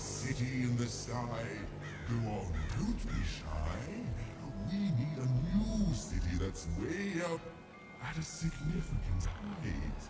city in the sky. Go on, don't be shy. We need a new city that's way up at a significant height.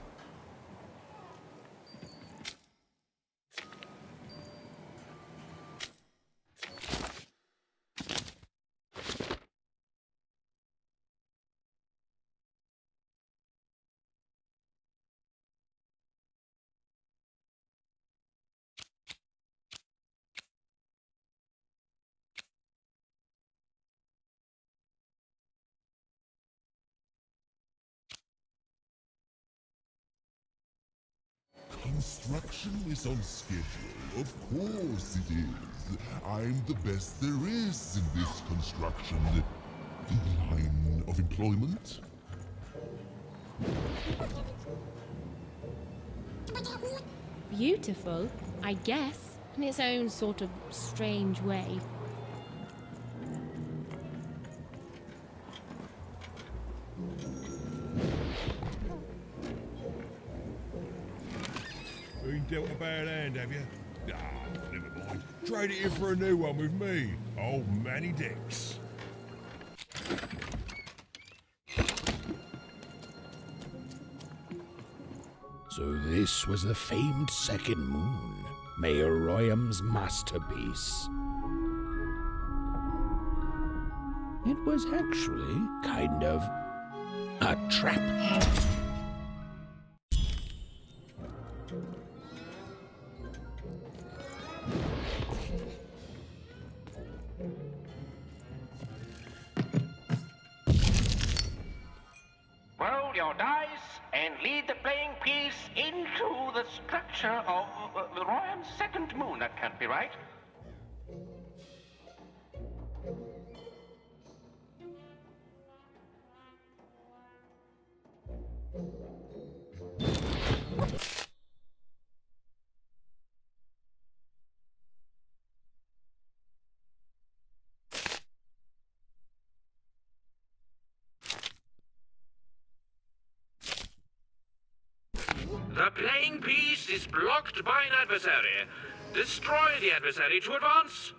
Construction is on schedule. Of course it is. I'm the best there is in this construction line of employment. Beautiful, I guess, in its own sort of strange way. Been dealt a bad hand, have you? Ah, never mind. Trade it in for a new one with me, old Manny Dix. So this was the famed second moon, Mayor Royham's masterpiece. It was actually kind of a trap. Roll your dice and lead the playing piece into the structure of the Royham's second moon. That can't be right. The playing piece is blocked by an adversary. Destroy the adversary to advance.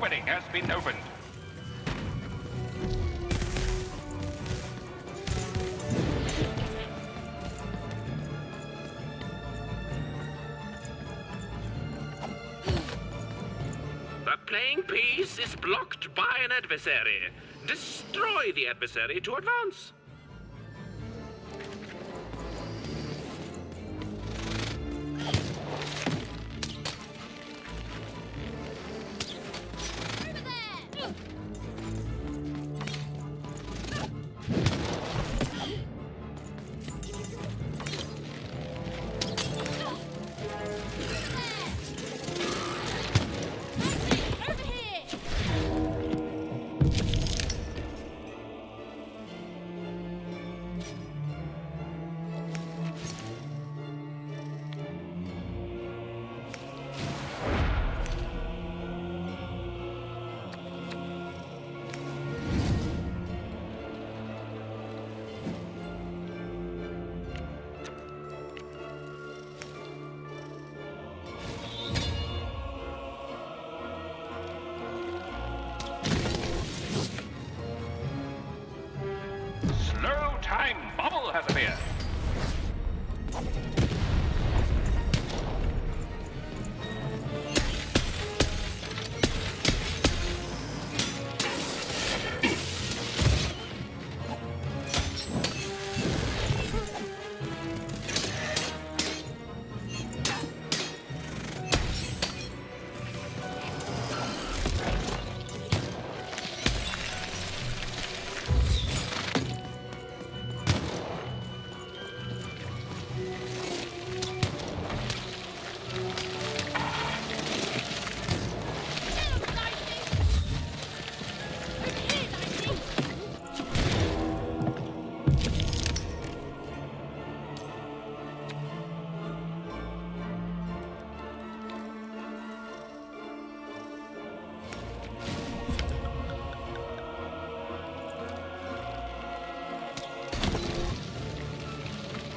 opening has been opened. The playing piece is blocked by an adversary. Destroy the adversary to advance. Slow time bubble has appeared.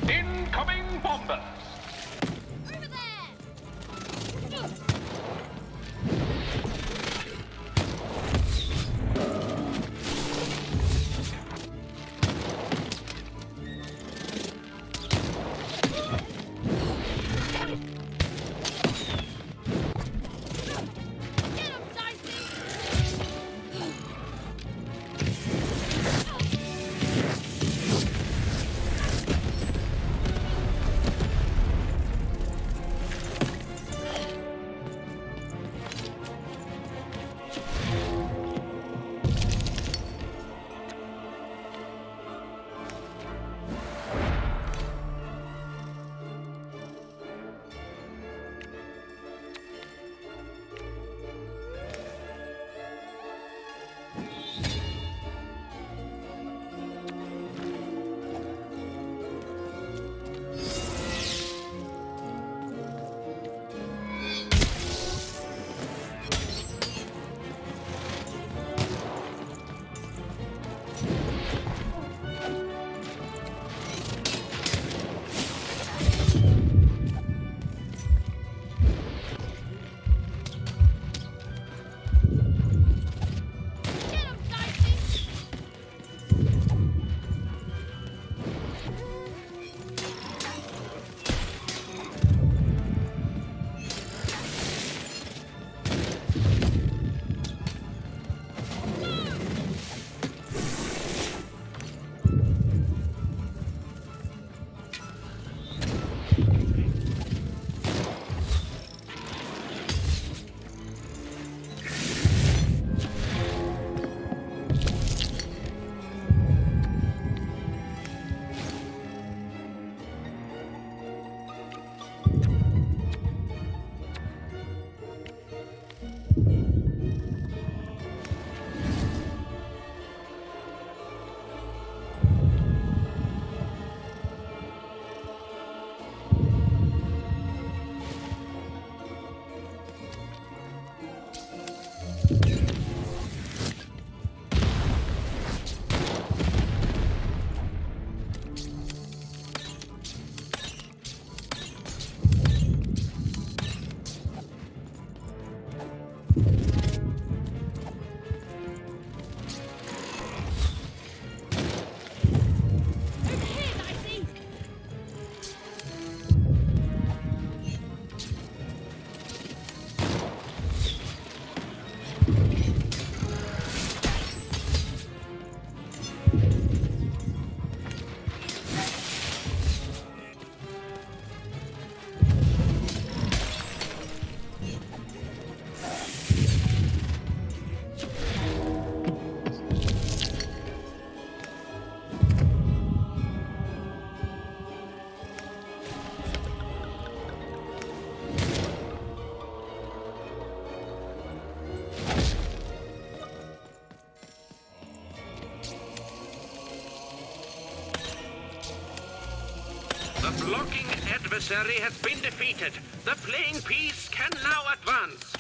Incoming bombers! Over there! Get him, Dicey! The blocking adversary has been defeated. The playing piece can now advance.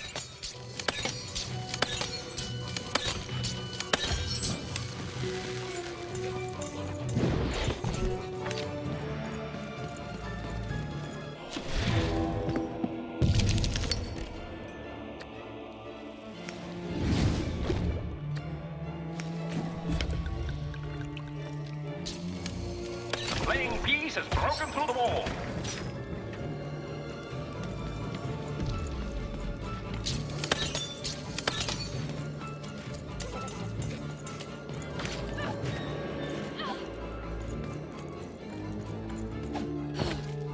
The playing piece has broken through the wall.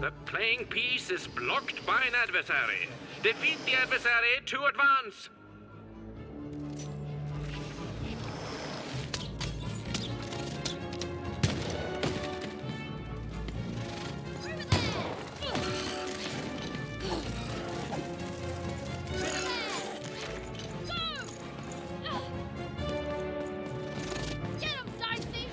The playing piece is blocked by an adversary. Defeat the adversary to advance. Get him, Dicey!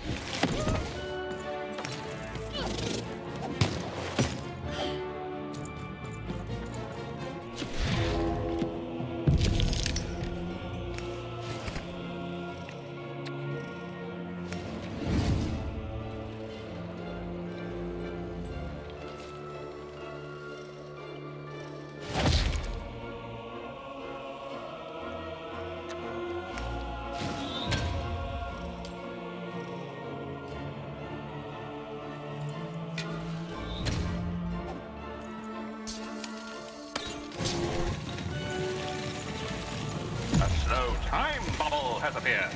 A slow time bubble has appeared.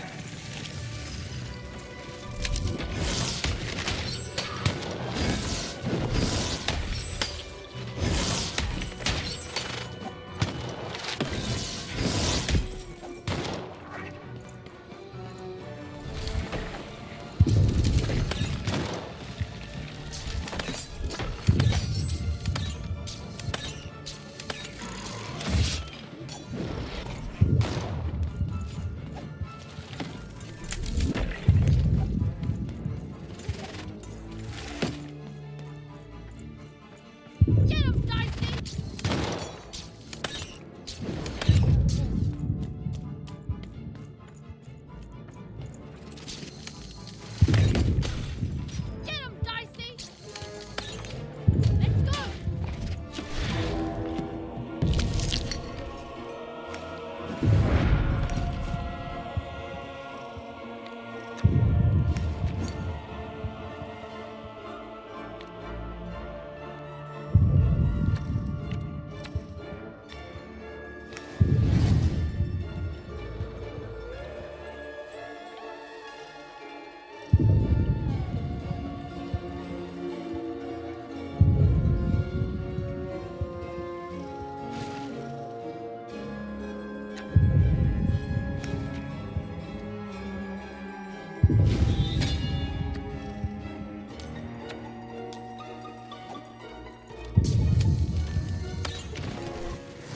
Get him, Dicey! Get him, Dicey! Let's go!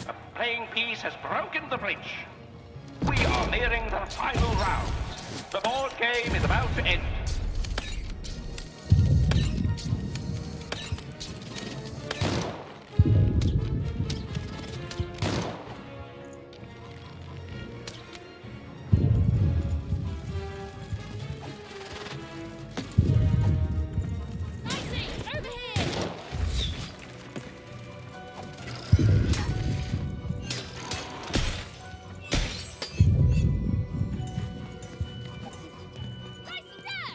The playing piece has broken the bridge. We are nearing the final round. The board game is about to end. Dicey, over here! Dicey, there!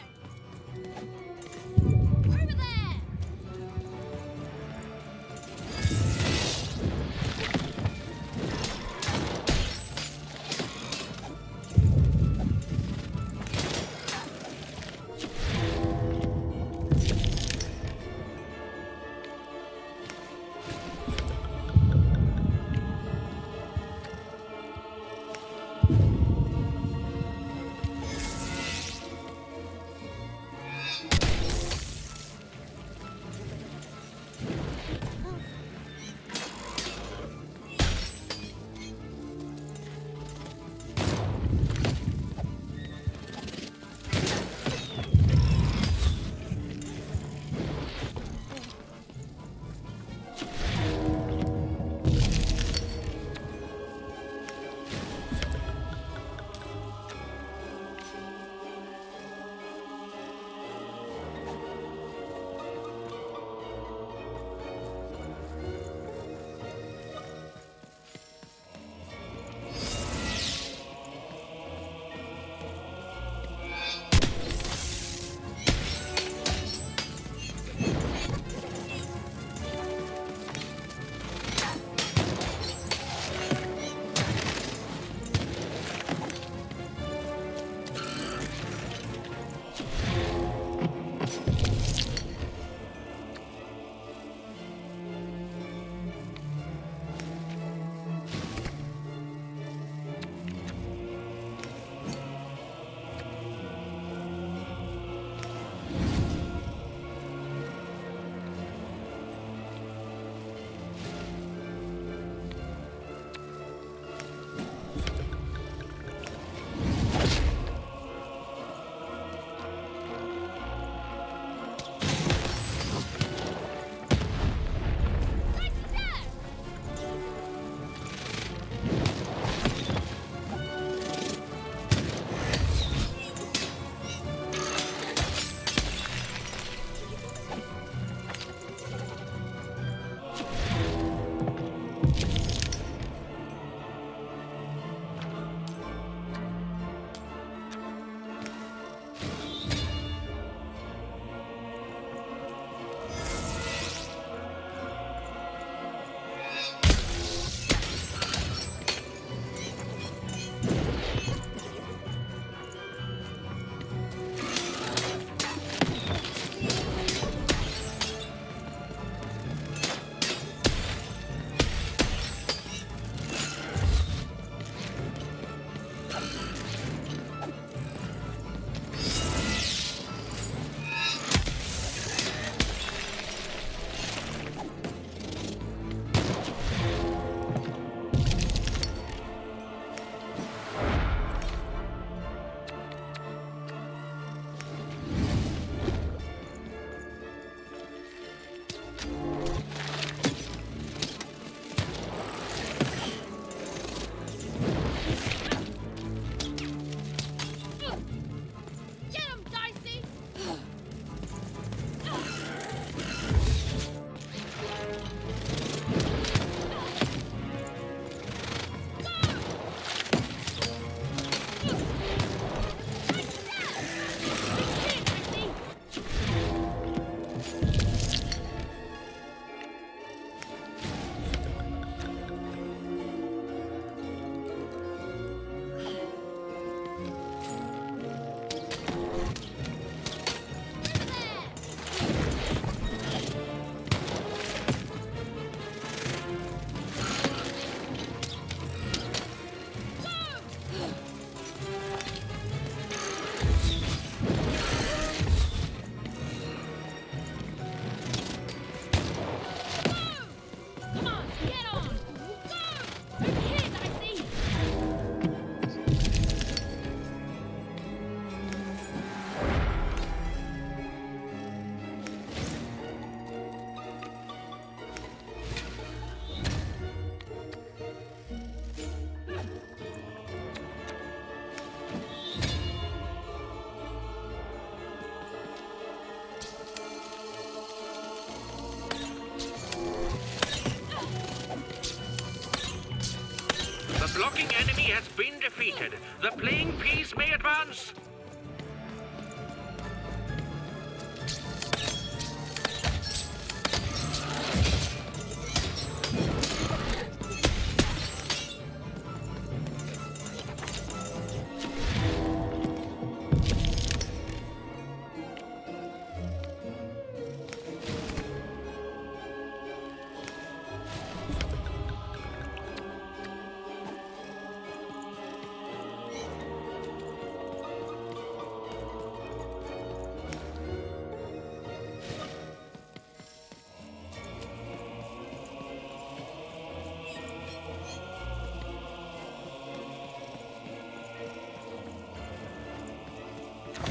attacking enemy has been defeated. The playing piece may advance.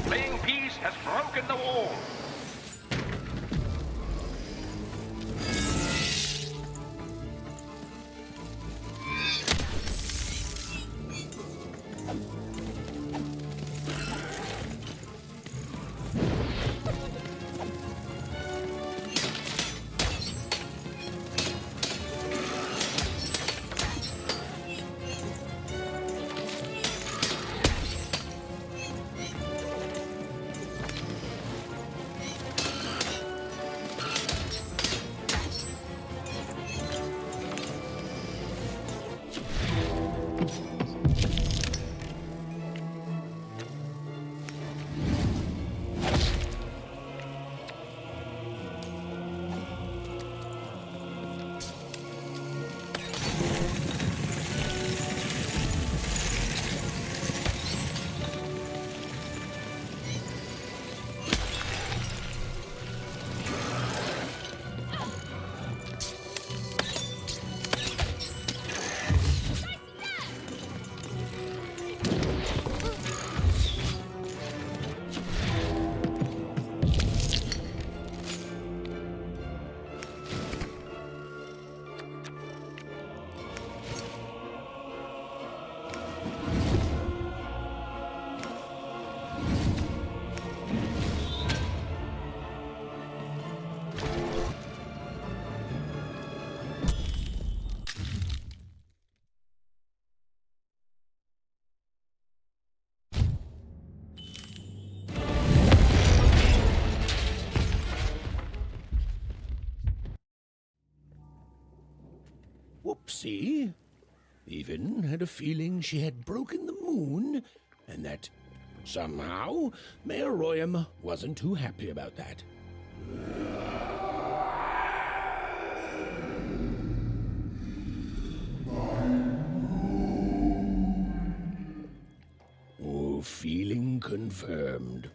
Playing piece has broken the wall. Whoopsie. Even had a feeling she had broken the moon, and that somehow Mayor Royam wasn't too happy about that. Oh, feeling confirmed.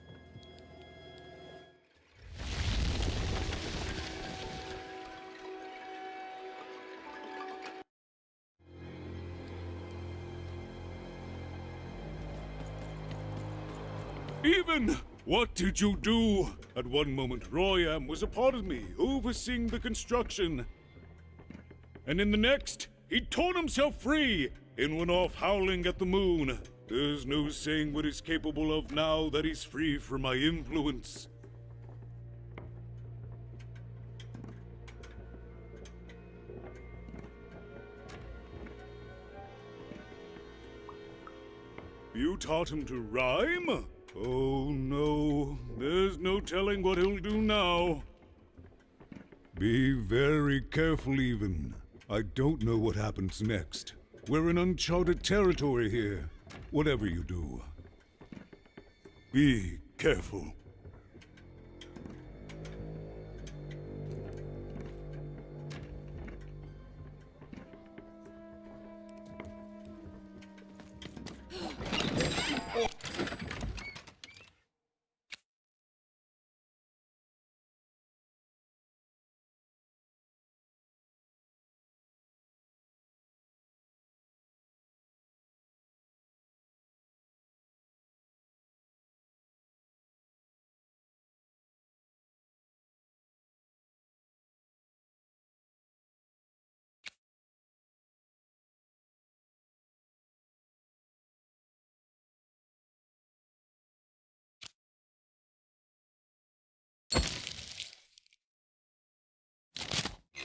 Even! What did you do? At one moment, Royam was a part of me, overseeing the construction. And in the next, he'd torn himself free and went off howling at the moon. There's no saying what he's capable of now that he's free from my influence. You taught him to rhyme? Oh no, there's no telling what he'll do now. Be very careful, Even. I don't know what happens next. We're in uncharted territory here. Whatever you do, be careful.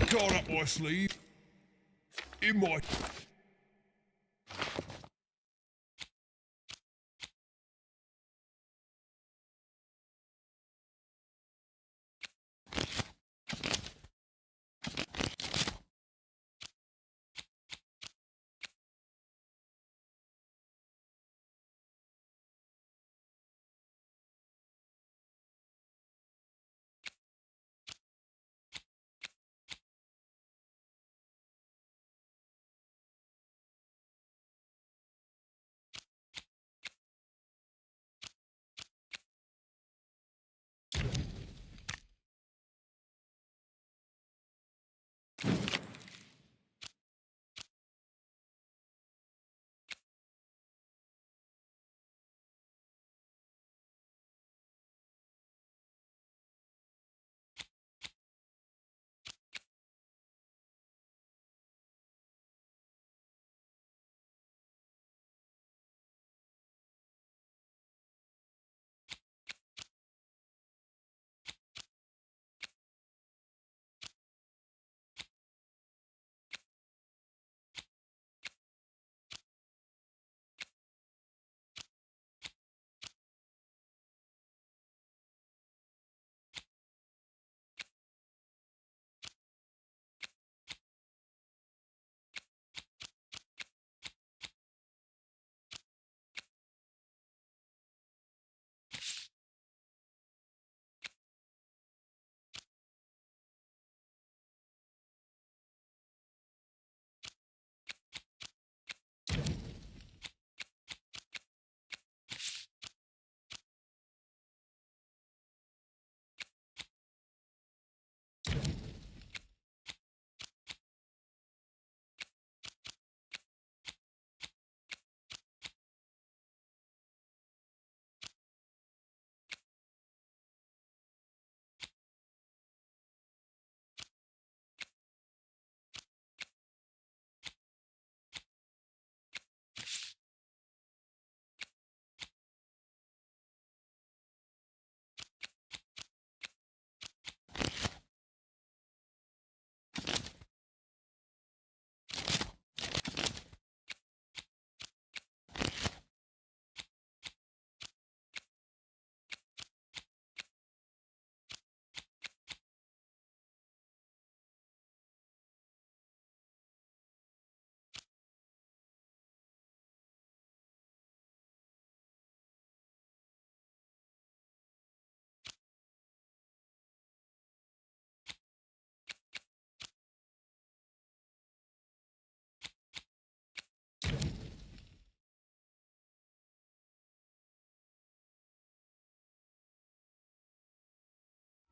Got up my sleeve. In my...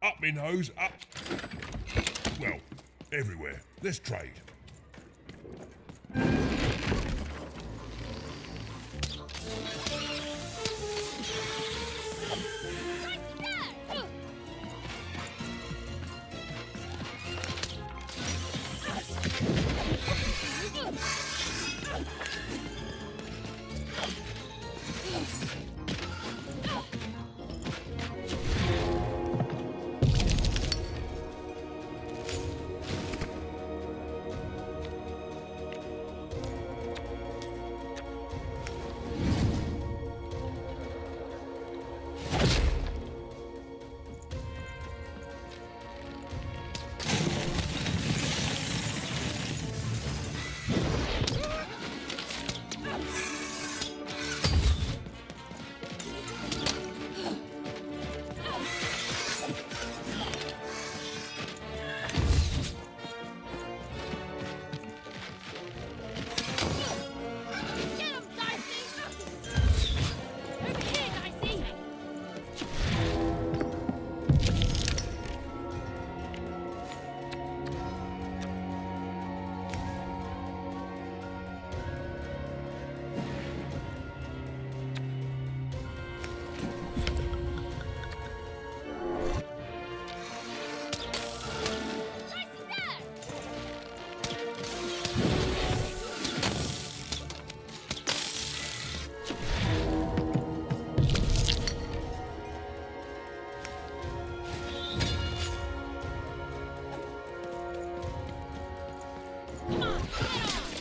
Up me nose, up. Well, everywhere. Let's trade. Get him, Dicey! Over here, Dicey! Dicey, there! Come on, get on!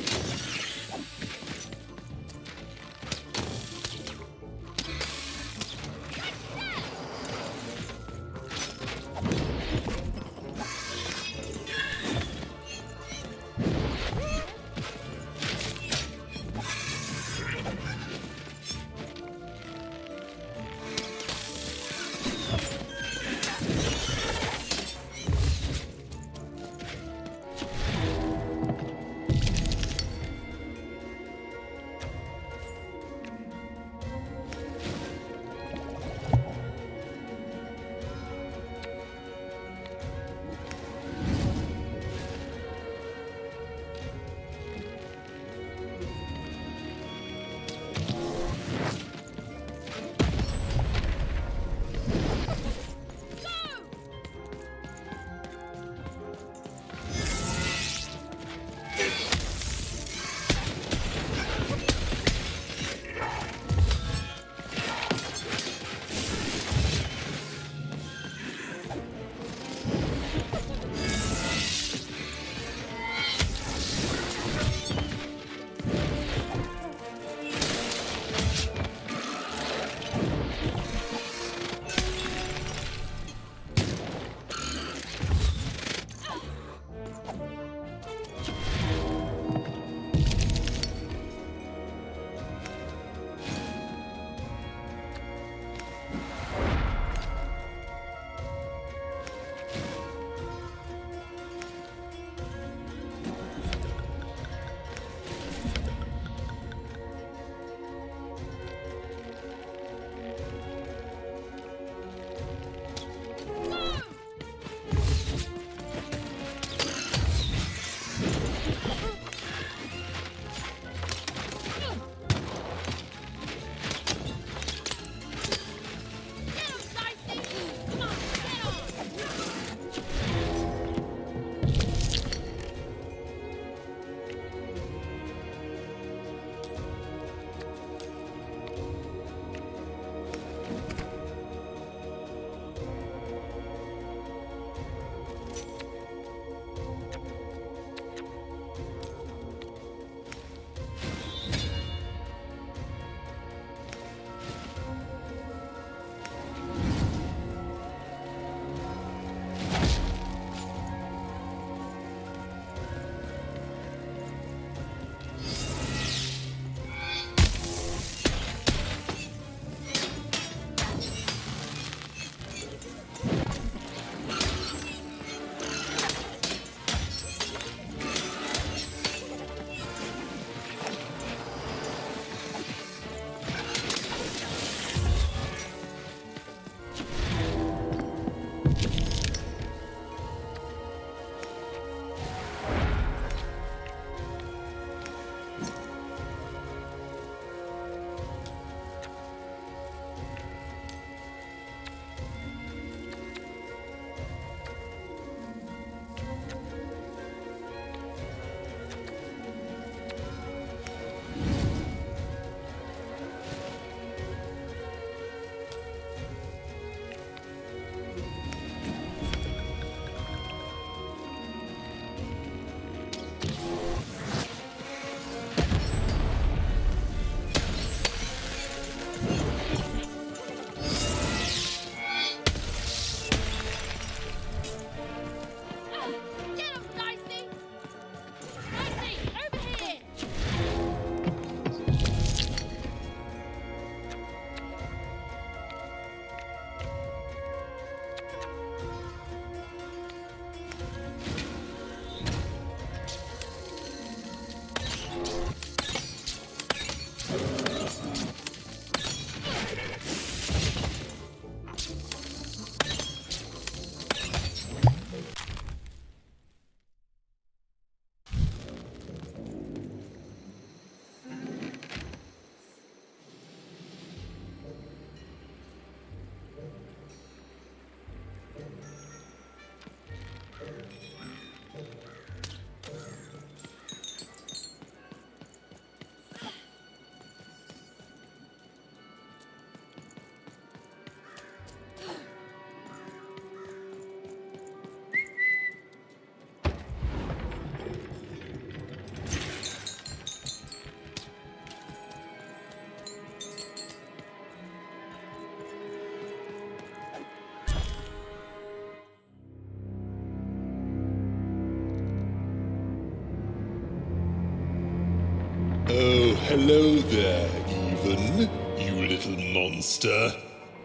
Oh, hello there, Even, you little monster.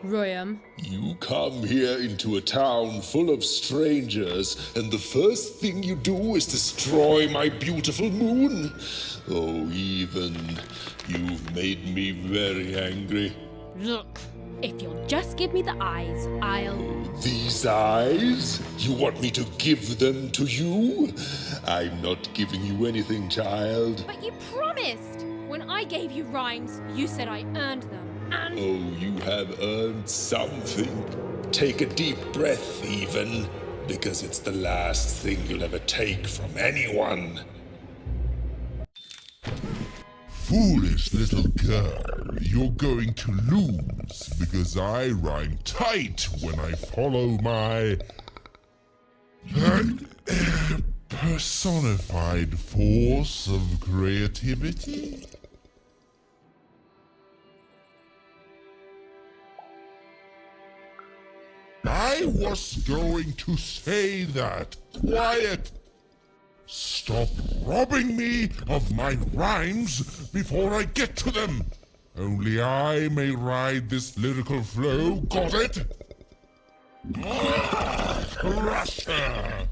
Royam. You come here into a town full of strangers, and the first thing you do is destroy my beautiful moon. Oh, Even, you've made me very angry. Look, if you'll just give me the eyes, I'll... These eyes? You want me to give them to you? I'm not giving you anything, child. But you promised! When I gave you rhymes, you said I earned them. And... Oh, you have earned something. Take a deep breath, Even, because it's the last thing you'll ever take from anyone. Foolish little girl, you're going to lose because I rhyme tight when I follow my personified force of creativity. I was going to say that. Quiet! Stop robbing me of my rhymes before I get to them. Only I may ride this lyrical flow, got it? Crush her!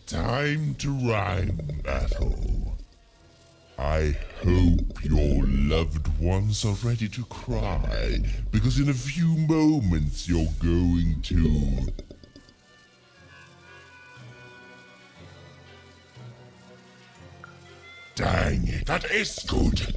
Time to rhyme battle. I hope your loved ones are ready to cry, because in a few moments you're going to... Dang it, that is good!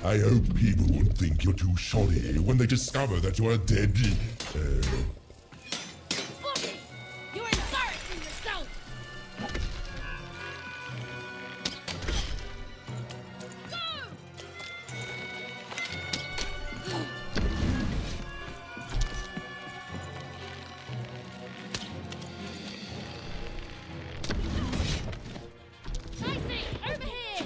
I hope people won't think you're too shoddy when they discover that you're dead. Bobby, you're embarrassing yourself! Dicey, over here!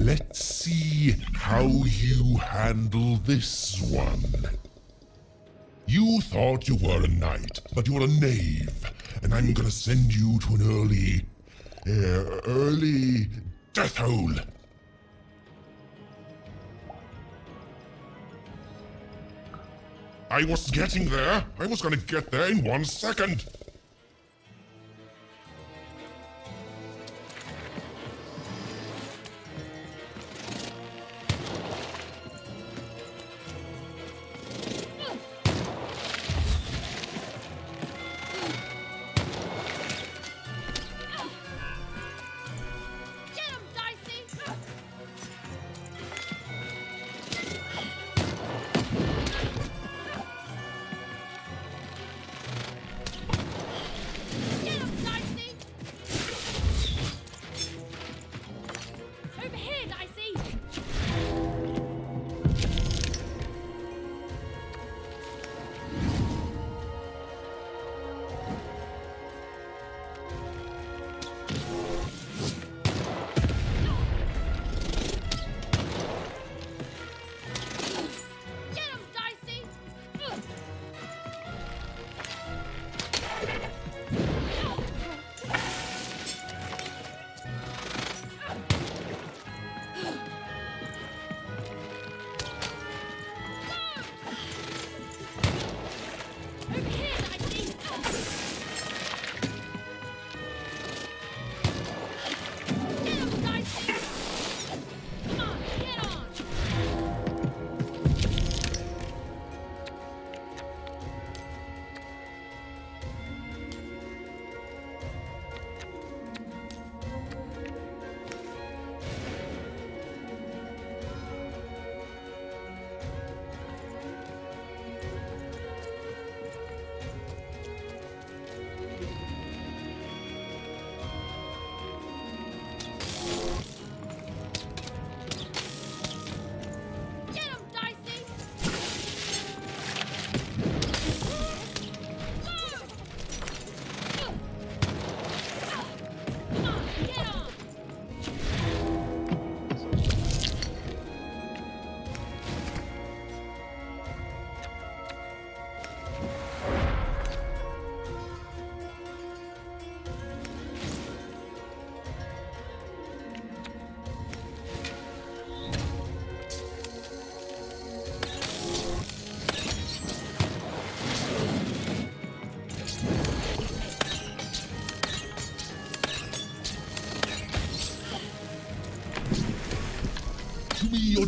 Let's see how you handle this one. You thought you were a knight, but you're a knave, and I'm gonna send you to an early death hole. I was getting there. I was gonna get there in 1 second. Get him, Dicey!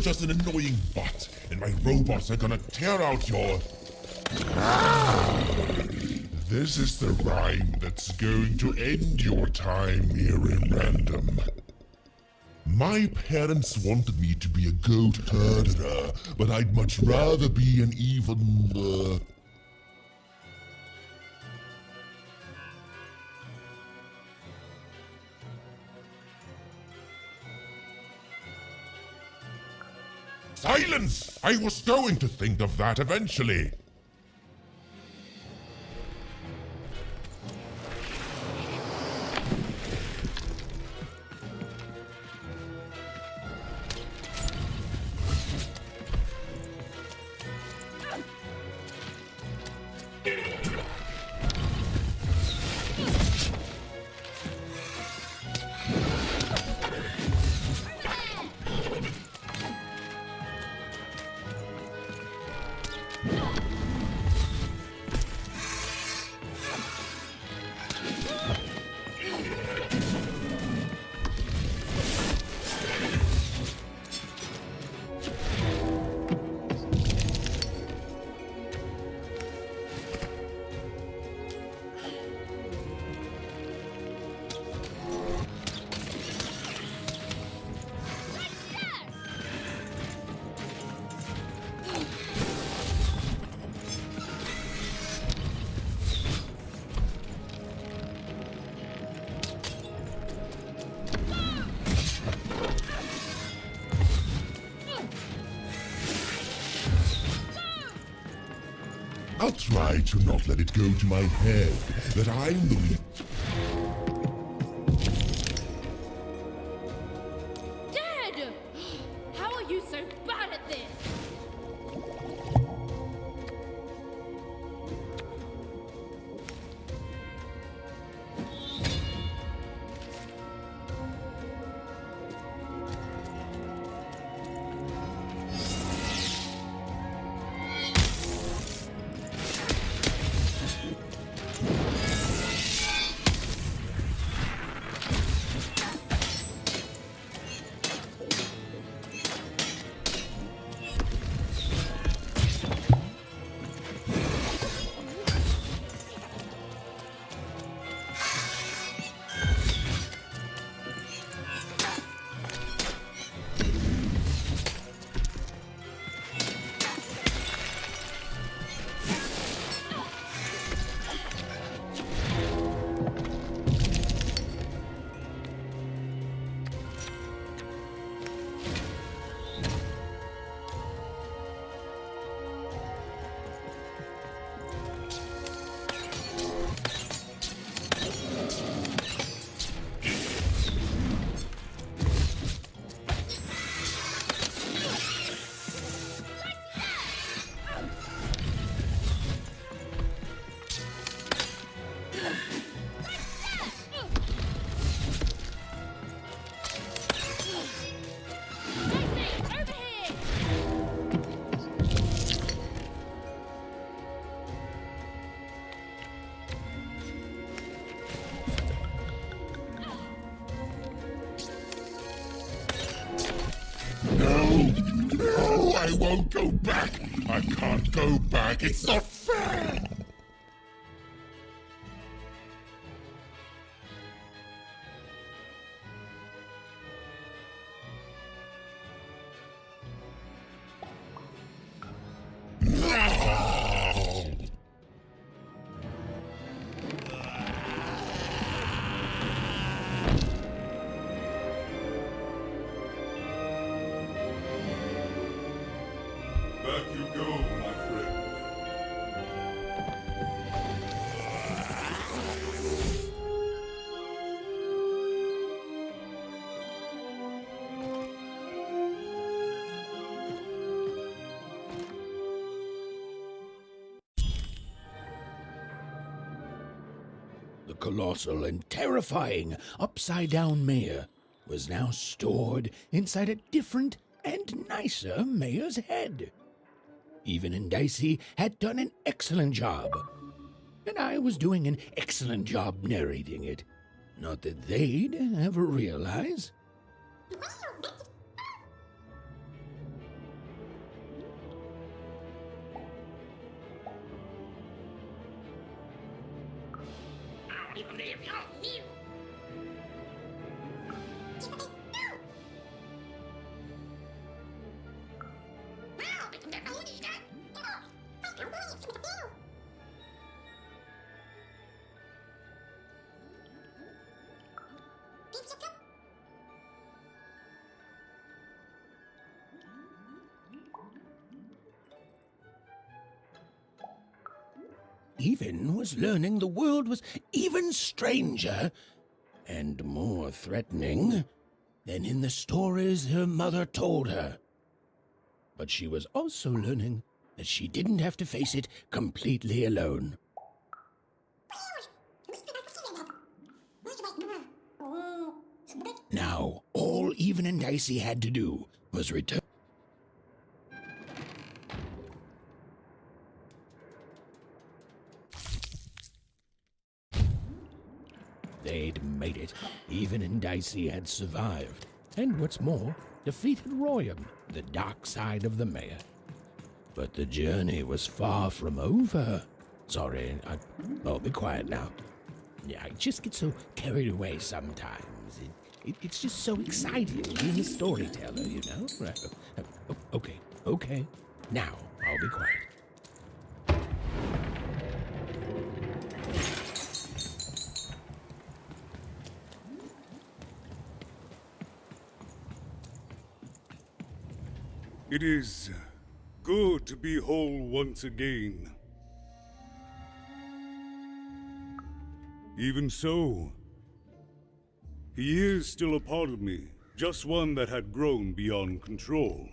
just an annoying bot, and my robots are gonna tear out your... This is the rhyme that's going to end your time here in Random. My parents wanted me to be a goat herder, but I'd much rather be an even... Silence! I was going to think of that eventually. I'll try to not let it go to my head that I'm the... Dad! How are you so bad at this? No, I won't go back. I can't go back. It's not fair. No! Back you go, my friend. The colossal and terrifying upside-down mayor was now stored inside a different and nicer mayor's head. Even and Dicey had done an excellent job, and I was doing an excellent job narrating it. Not that they'd ever realize. Even was learning the world was even stranger and more threatening than in the stories her mother told her. But she was also learning that she didn't have to face it completely alone. Now, all Even and Dicey had to do was return. They'd made it. Even and Dicey had survived. And what's more, defeated Royam, the dark side of the mayor. But the journey was far from over. Sorry, I'll be quiet now. Yeah, I just get so carried away sometimes. It's just so exciting being a storyteller, you know? Okay. Now, I'll be quiet. It is good to be whole once again. Even so, he is still a part of me, just one that had grown beyond control.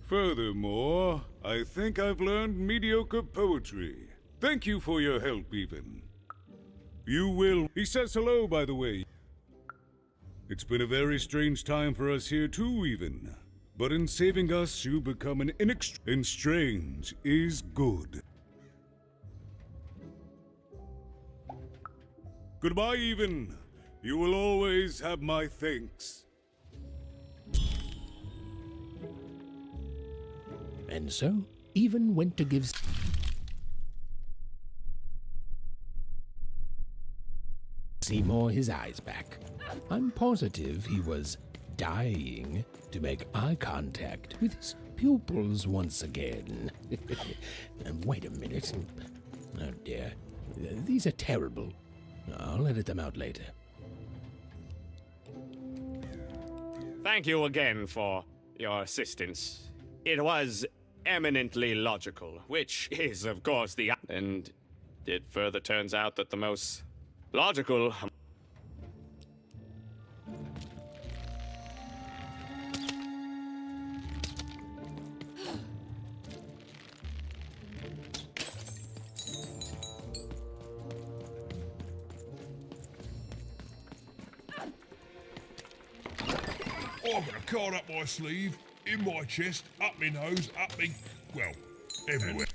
Furthermore, I think I've learned mediocre poetry. Thank you for your help, Even. You will... He says hello, by the way. It's been a very strange time for us here too, Even. But in saving us, you become an and strange is good. Goodbye, Even. You will always have my thanks. And so, Even went to give Seymour his eyes back. I'm positive he was dying to make eye contact with his pupils once again. Wait a minute. Oh dear. These are terrible. I'll edit them out later. Thank you again for your assistance. It was eminently logical, which is, of course, the... And it further turns out that the most logical... I've got a card up my sleeve, in my chest, up my nose, up me... well, everywhere.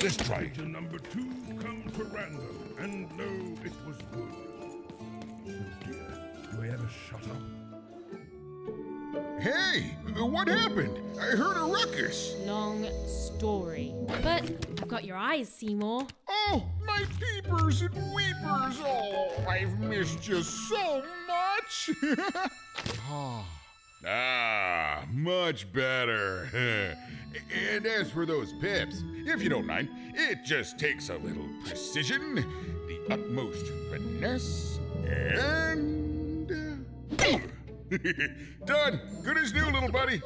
Let's try. To number 2 come to random, and no, it was good. Oh dear, do I ever shut up? Hey, what happened? I heard a ruckus. Long story. But I've got your eyes, Seymour. Oh, my peepers and weepers. Oh, I've missed you so much. Much better. And as for those pips, if you don't mind, it just takes a little precision, the utmost finesse, and... done! Good as new, little buddy!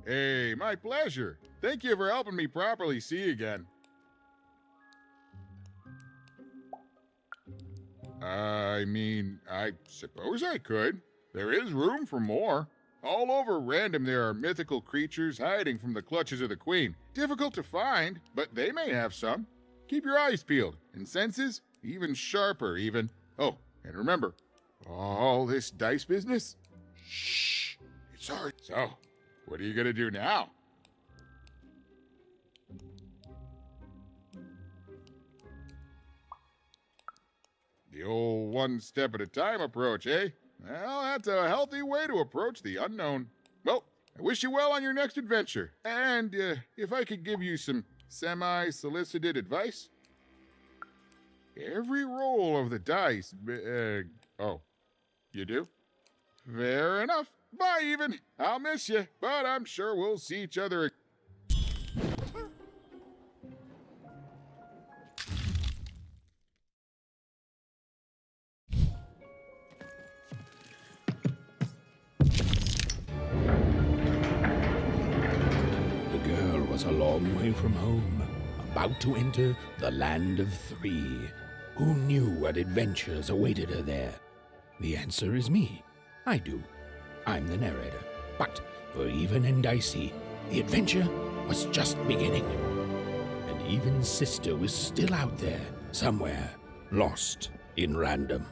Hey, my pleasure. Thank you for helping me properly see again. I mean, I suppose I could. There is room for more. All over Random there are mythical creatures hiding from the clutches of the Queen. Difficult to find, but they may have some. Keep your eyes peeled, and senses even sharper, even. Oh, and remember, all this dice business? Shh, it's hard. So, what are you gonna do now? The old one step at a time approach, eh? Well, that's a healthy way to approach the unknown. Well, I wish you well on your next adventure. And if I could give you some semi-solicited advice, every roll of the dice. Oh, you do? Fair enough. Bye, even. I'll miss you, but I'm sure we'll see each other. A long way from home, about to enter the Land of Three. Who knew what adventures awaited her there? The answer is me. I do. I'm the narrator. But for Even and Dicey, the adventure was just beginning. And Even's sister was still out there, somewhere, lost in Random.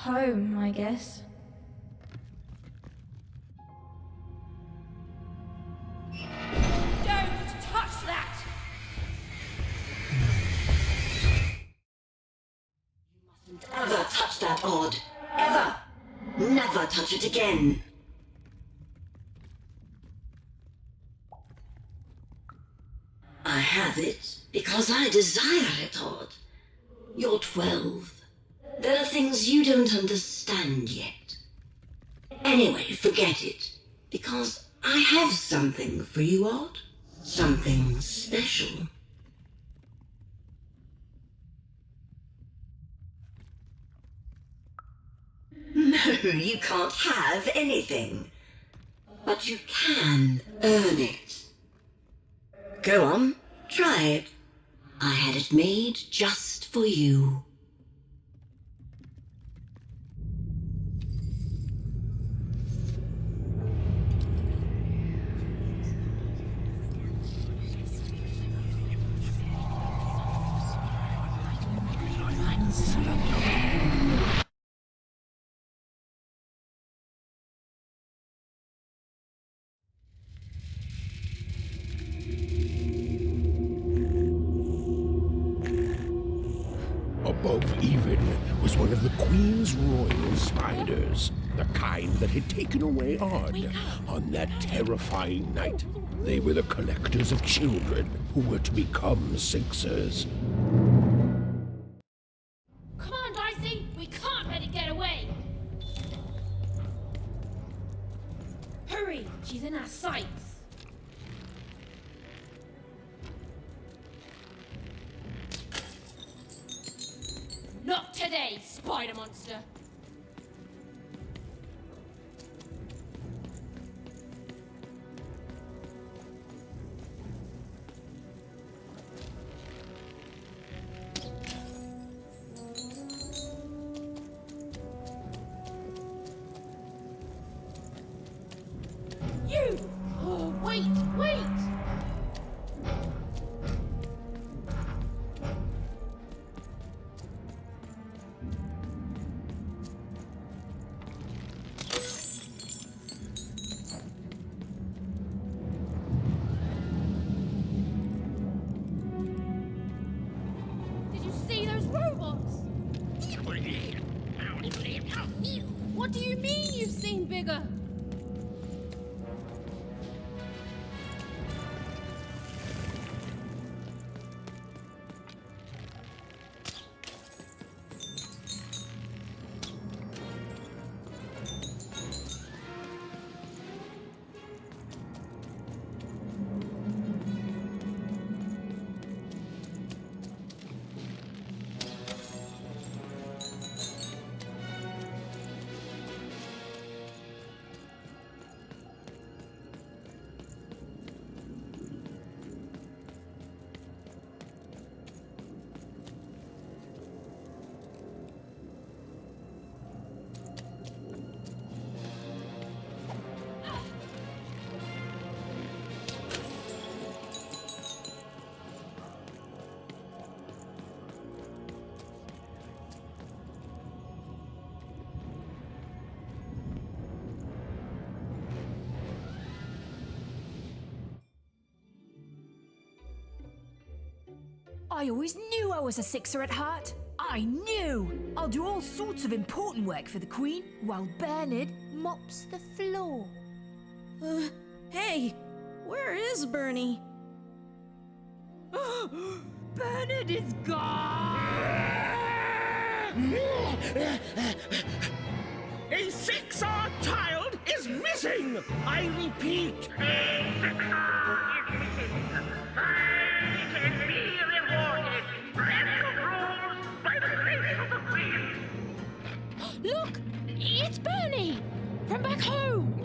Home, I guess. Don't touch that! You mustn't ever touch that odd. Ever! Never touch it again. I have it because I desire it, Odd. You're 12. There are things you don't understand yet. Anyway, forget it. Because I have something for you, Odd. Something special. No, you can't have anything. But you can earn it. Go on, try it. I had it made just for you. Above Even was one of the Queen's royal spiders, the kind that had taken away Odd on that terrifying night. They were the collectors of children who were to become Sixers. Come on, Dicey! We can't let it get away! within our sights. Not today, spider monster. You! Oh, wait, wait! Did you see those robots? What do you mean you've seen bigger? I always knew I was a sixer at heart. I knew! I'll do all sorts of important work for the Queen while Bernard mops the floor. Hey, where is Bernie? Bernard is gone! A six-year child is missing! I repeat, a six-year is missing. I can be rewarded. Special rules by the grace of the Queen. Look! It's Bernie! From back home!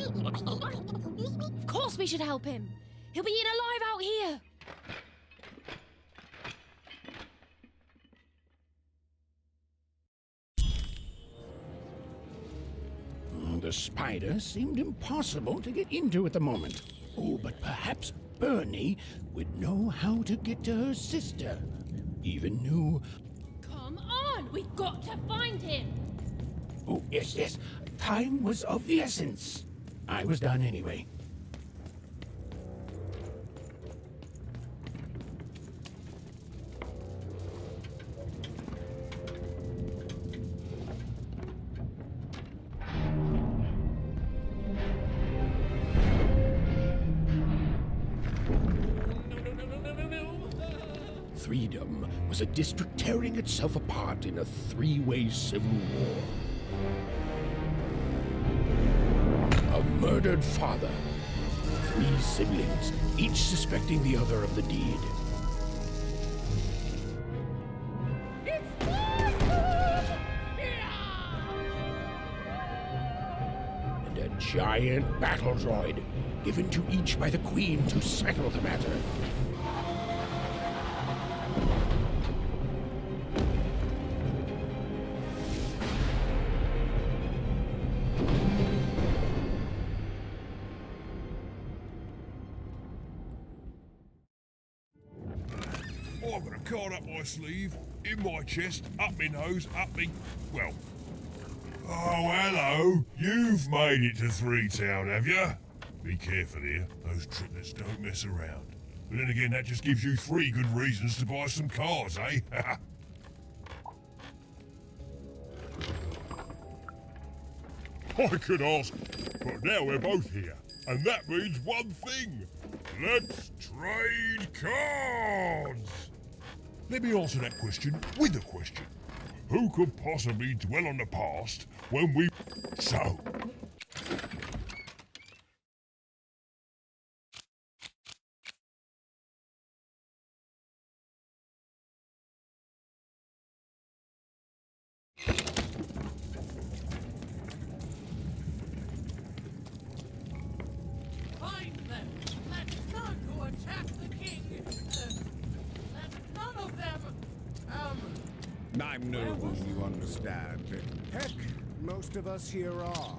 Of course we should help him. He'll be eaten alive out here. The spider seemed impossible to get into at the moment. Oh, but perhaps Bernie would know how to get to her sister. Even knew... Come on! We've got to find him! Oh, yes, yes. Time was of the essence. I was done anyway. Freedom was a district tearing itself apart in a three-way civil war. A murdered father, 3 siblings, each suspecting the other of the deed. And a giant battle droid, given to each by the Queen to settle the matter. I've got a card up my sleeve, in my chest, up my nose, up me... well... Oh, hello! You've made it to Three Town, have you? Be careful here, those triplets don't mess around. But then again, that just gives you 3 good reasons to buy some cars, eh? I could ask, but now we're both here, and that means one thing. Let's trade cards! Let me answer that question with a question. Who could possibly dwell on the past when we... So, I'm noble, you understand. Heck, most of us here are.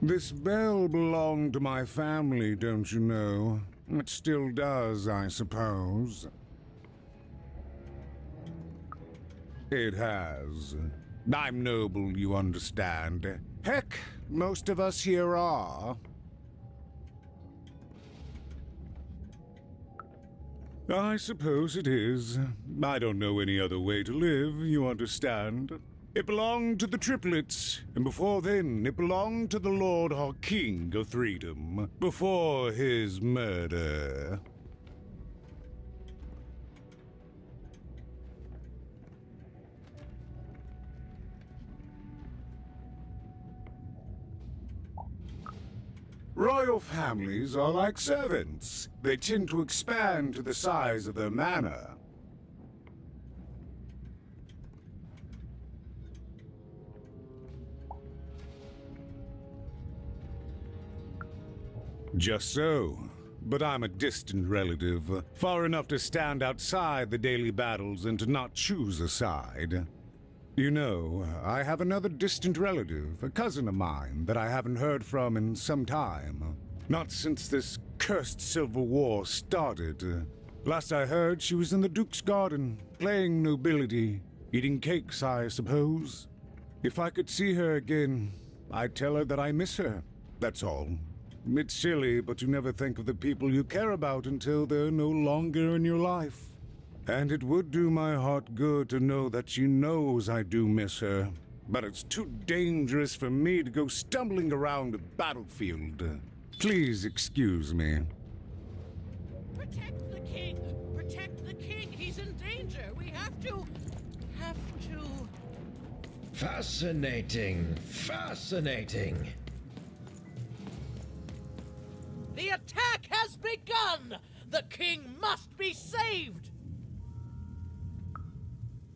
This bell belonged to my family, don't you know? It still does, I suppose. It has. I'm noble, you understand. Heck, most of us here are. I suppose it is. I don't know any other way to live, you understand. It belonged to the triplets, and before then it belonged to the Lord our King of Freedom, before his murder. Royal families are like servants. They tend to expand to the size of their manor. Just so. But I'm a distant relative, far enough to stand outside the daily battles and to not choose a side. You know, I have another distant relative, a cousin of mine, that I haven't heard from in some time. Not since this cursed Civil War started. Last I heard, she was in the Duke's garden, playing nobility, eating cakes, I suppose. If I could see her again, I'd tell her that I miss her, that's all. It's silly, but you never think of the people you care about until they're no longer in your life. And it would do my heart good to know that she knows I do miss her. But it's too dangerous for me to go stumbling around a battlefield. Please excuse me. Protect the king! Protect the king! He's in danger! We have to... Fascinating. Fascinating. The attack has begun! The king must be saved!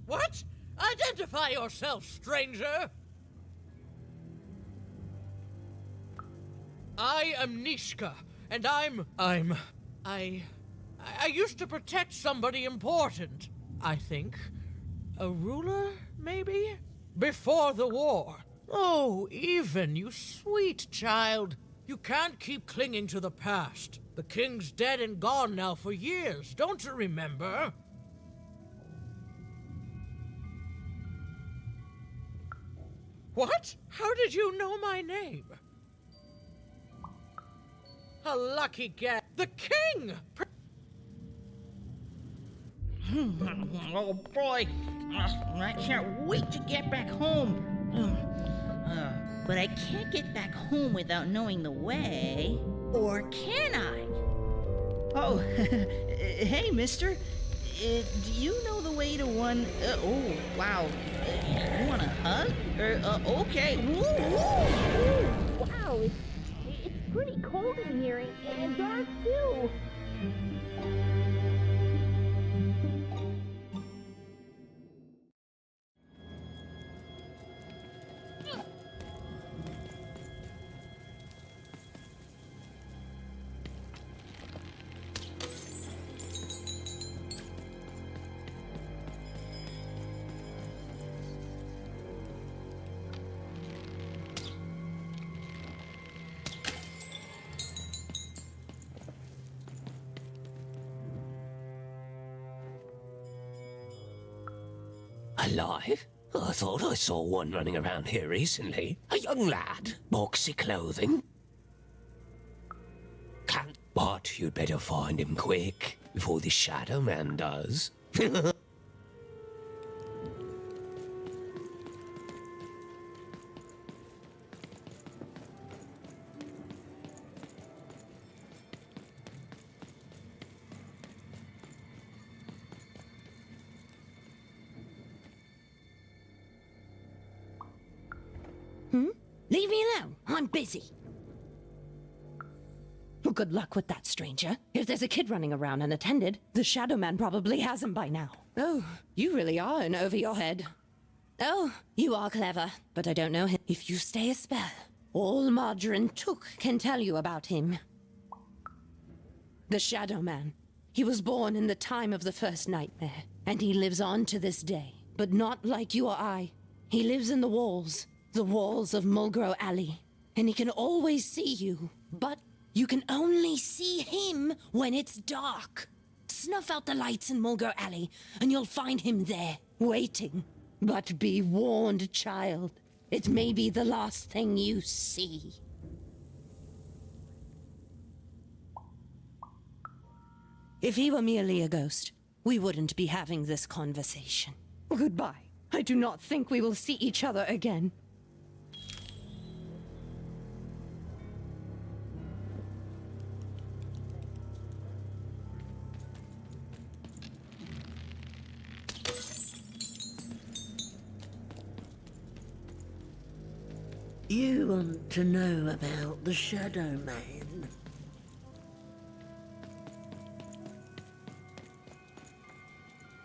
What? Identify yourself, stranger! I am Nishka, and I used to protect somebody important, I think. A ruler, maybe? Before the war. Oh, Even, you sweet child. You can't keep clinging to the past. The king's dead and gone now for years, don't you remember? What? How did you know my name? A lucky guess. The king! Oh boy, I can't wait to get back home. But I can't get back home without knowing the way. Or can I? Oh, hey, mister. Do you know the way to one... oh, wow. You want a hug? Okay. Woo, woo. Wow, it's pretty cold in here and dark too. Alive? I thought I saw one running around here recently. A young lad, boxy clothing. Can't. But you'd better find him quick, before the Shadow Man does. Leave me alone. I'm busy. Well, good luck with that, stranger. If there's a kid running around unattended, the Shadow Man probably has him by now. Oh, you really are in over your head. Oh, you are clever, but I don't know him. If you stay a spell, all Margarine Took can tell you about him. The Shadow Man. He was born in the time of the first nightmare, and he lives on to this day. But not like you or I. He lives in the walls of Mulgrew Alley, and he can always see you, but you can only see him when it's dark. Snuff out the lights in Mulgrew Alley, and you'll find him there, waiting. But be warned, child. It may be the last thing you see. If he were merely a ghost, we wouldn't be having this conversation. Goodbye. I do not think we will see each other again. You want to know about the Shadow Man?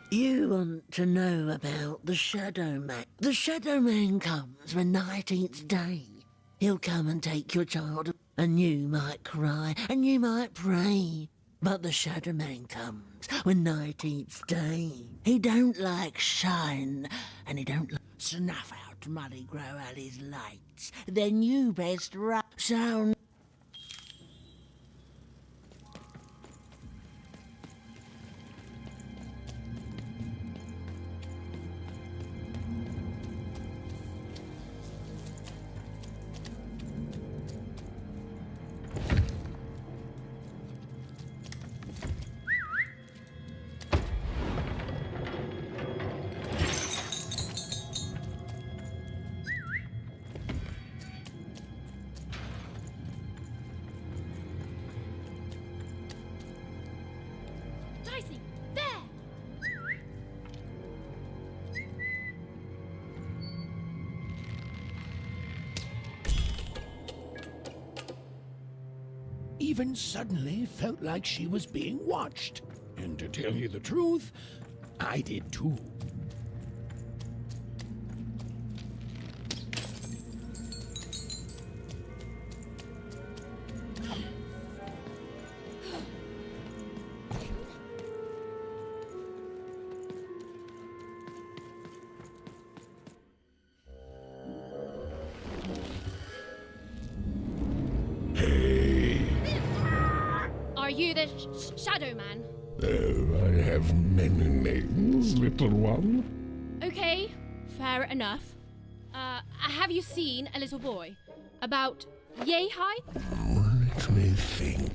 You want to know about the Shadow Man? The Shadow Man comes when night eats day. He'll come and take your child, and you might cry, and you might pray. But the Shadow Man comes when night eats day. He don't like shine, and he don't like snuff out Mulgrew Alley's lights. Then you best run. So Dicey, there! Even suddenly felt like she was being watched. And to tell you the truth, I did too. Are you the Shadow Man? Oh, I have many names, little one. Okay, fair enough. Have you seen a little boy? About yay high? Let me think.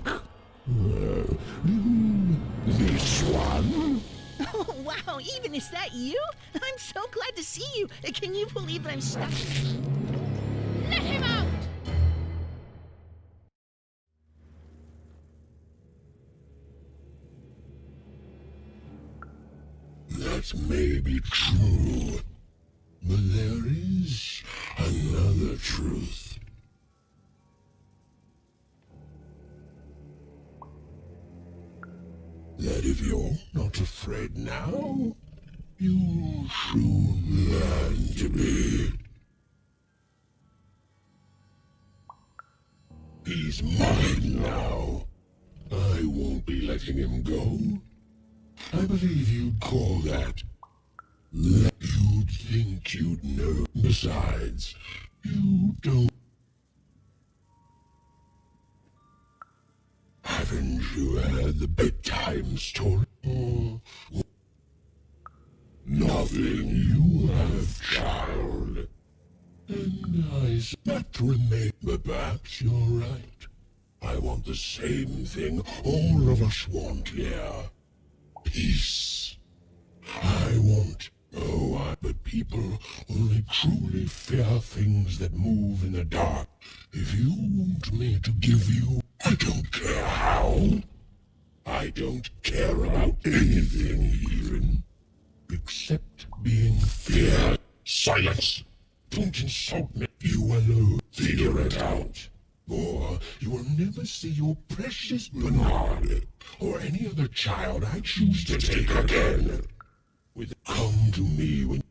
This one? Oh, wow, even is that you? I'm so glad to see you. Can you believe that I'm stuck? Let him out! That may be true, but there is another truth. That if you're not afraid now, you'll soon learn to be. He's mine now. I won't be letting him go. I believe you'd call that. You'd think you'd know. Besides, you don't. Haven't you heard the bedtime story? Oh, nothing you have, child. And I that remain, but perhaps you're right. I want the same thing all of us want here. Peace. I want. But people only truly fear things that move in the dark. If you want me to give you, I don't care how. I don't care about anything even, except being feared. Silence! Don't insult me. You alone figure it out. Or you will never see your precious Bernard or any other child I choose to take again. Come to me when...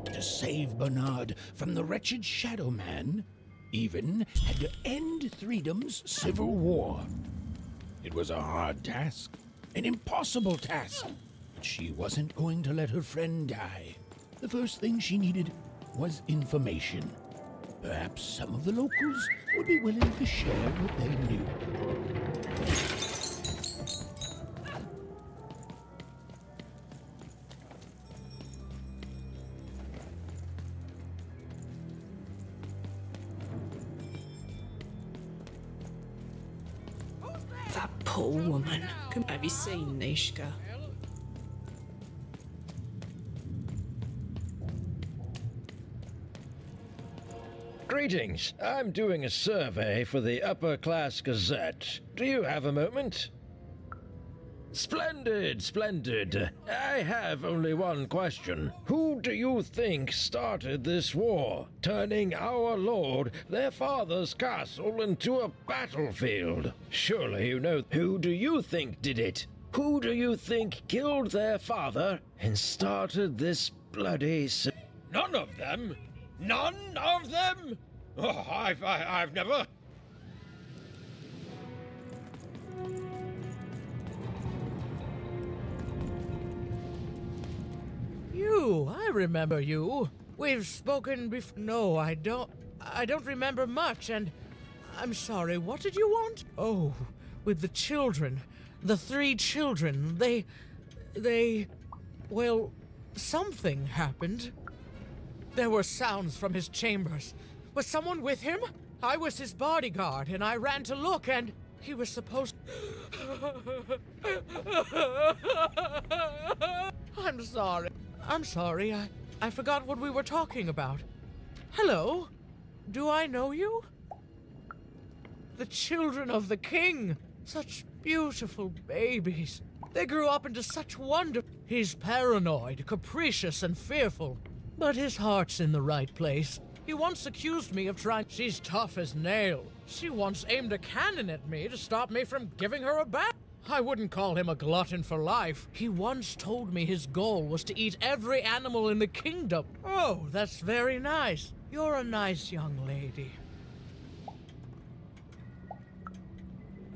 To save Bernard from the wretched Shadow Man, even had to end Threedom's civil war. It was a hard task, an impossible task, but she wasn't going to let her friend die. The first thing she needed was information. Perhaps some of the locals would be willing to share what they knew. That poor woman. Have you seen Nishka? Greetings. I'm doing a survey for the Upper Class Gazette. Do you have a moment? Splendid, splendid. I have only one question. Who do you think started this war, turning our lord, their father's castle, into a battlefield? Surely you know. Who do you think did it? Who do you think killed their father and started this bloody... None of them? None of them? Oh, I've never... You, I remember you. We've spoken before. No, I don't remember much, and I'm sorry, what did you want? Oh, with the children. The 3 children, well, something happened. There were sounds from his chambers. Was someone with him? I was his bodyguard, and I ran to look, and he was supposed... I'm sorry. I forgot what we were talking about. Hello? Do I know you? The children of the king. Such beautiful babies. They grew up into such wonder. He's paranoid, capricious, and fearful. But his heart's in the right place. He once accused me of trying... She's tough as nails. She once aimed a cannon at me to stop me from giving her a bath. I wouldn't call him a glutton for life. He once told me his goal was to eat every animal in the kingdom. Oh, that's very nice. You're a nice young lady.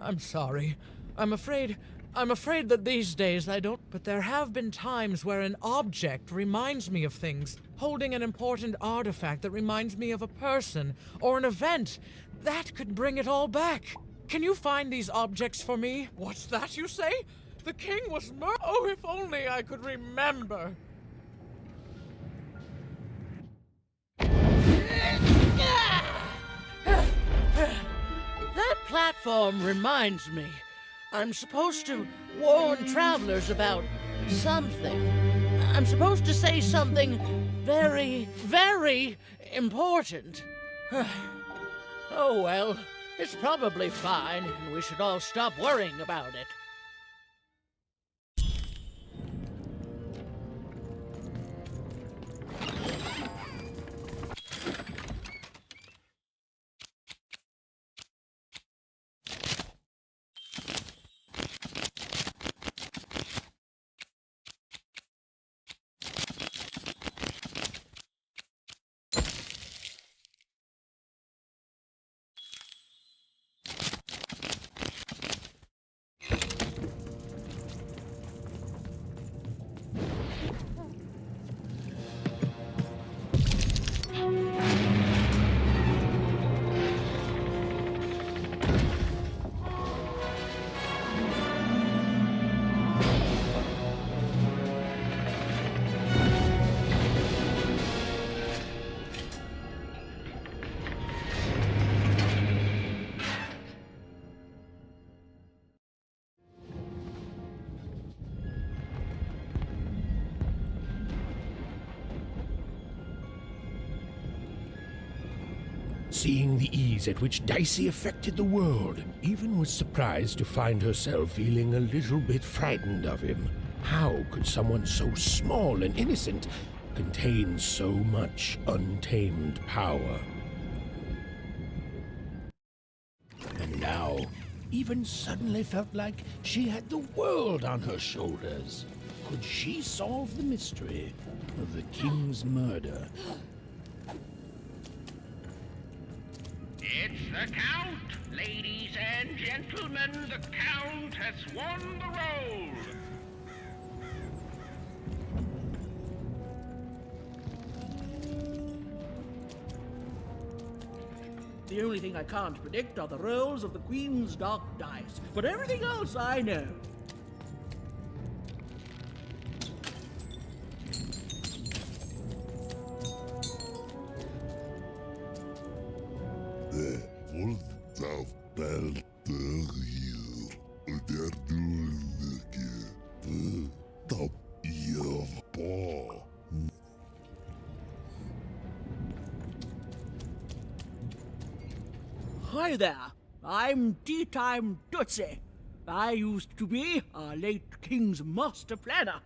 I'm sorry. I'm afraid that these days I don't... But there have been times where an object reminds me of things. Holding an important artifact that reminds me of a person or an event. That could bring it all back. Can you find these objects for me? What's that you say? The king was murdered? Oh, if only I could remember. That platform reminds me. I'm supposed to warn travelers about something. I'm supposed to say something very, very important. Oh well, it's probably fine, and we should all stop worrying about it. Seeing the ease at which Dicey affected the world, Even was surprised to find herself feeling a little bit frightened of him. How could someone so small and innocent contains so much untamed power. And now, even suddenly felt like she had the world on her shoulders. Could she solve the mystery of the king's murder? It's the Count! Ladies and gentlemen, the Count has won the role! The only thing I can't predict are the rolls of the Queen's dark dice, but everything else I know. De volgt af belter hier. Der dunneke. Tap ihr pa. Hi there, I'm Tea Time Tootsie. I used to be our late King's master planner.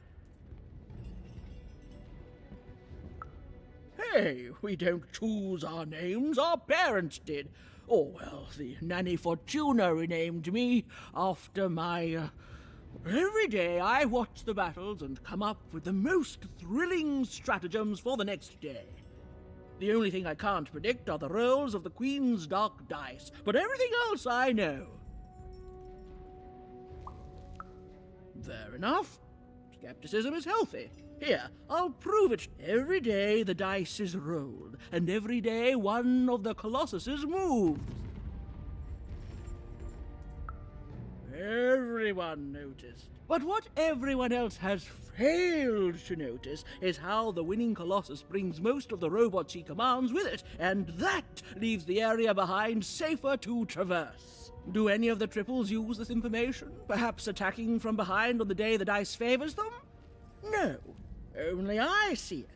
Hey, we don't choose our names, our parents did. Oh, well, the Nanny Fortuna renamed me after my... Every day I watch the battles and come up with the most thrilling stratagems for the next day. The only thing I can't predict are the rolls of the Queen's dark dice, but everything else I know. Fair enough. Skepticism is healthy. Here, I'll prove it. Every day the dice is rolled, and every day one of the Colossuses moves. Everyone noticed. But what everyone else has failed to notice is how the winning Colossus brings most of the robots he commands with it, and that leaves the area behind safer to traverse. Do any of the triples use this information? Perhaps attacking from behind on the day the dice favors them? No, only I see it.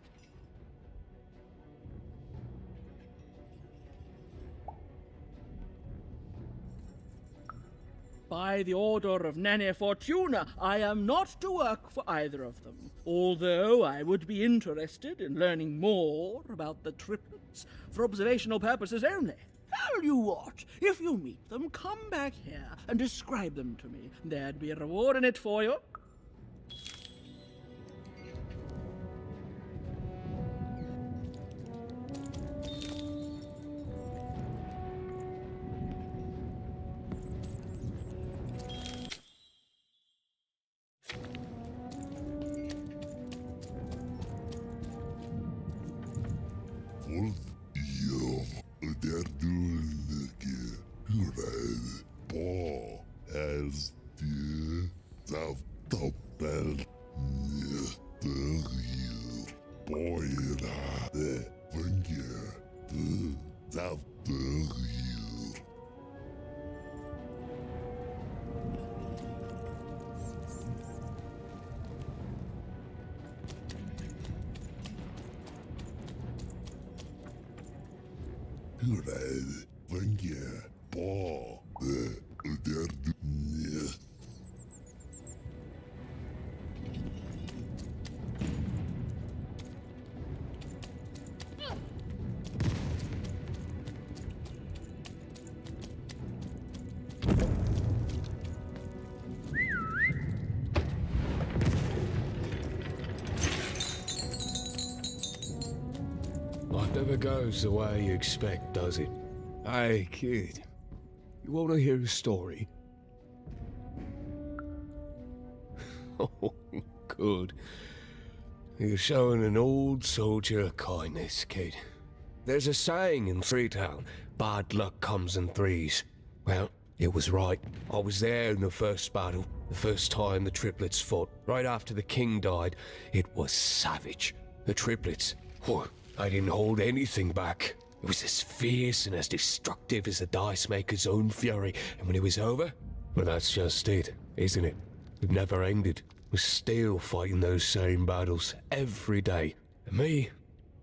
By the order of Nanny Fortuna, I am not to work for either of them, although I would be interested in learning more about the triplets for observational purposes only. Tell you what, if you meet them, come back here and describe them to me. There'd be a reward in it for you. Volgt ihr der dunneke. Red pa. Als die zaftapel netter hier. Boira de fungeer. De zafter hier. Red fungeer. Pa. De der dunneke. Life never goes the way you expect, does it? Hey, kid. You want to hear a story? Oh, good. You're showing an old soldier kindness, kid. There's a saying in Freetown, bad luck comes in threes. Well, it was right. I was there in the first battle, the first time the triplets fought. Right after the king died, it was savage. The triplets, they didn't hold anything back. It was as fierce and as destructive as the dice maker's own fury. And when it was over, well, that's just it, isn't it? It never ended. We're still fighting those same battles every day. And me,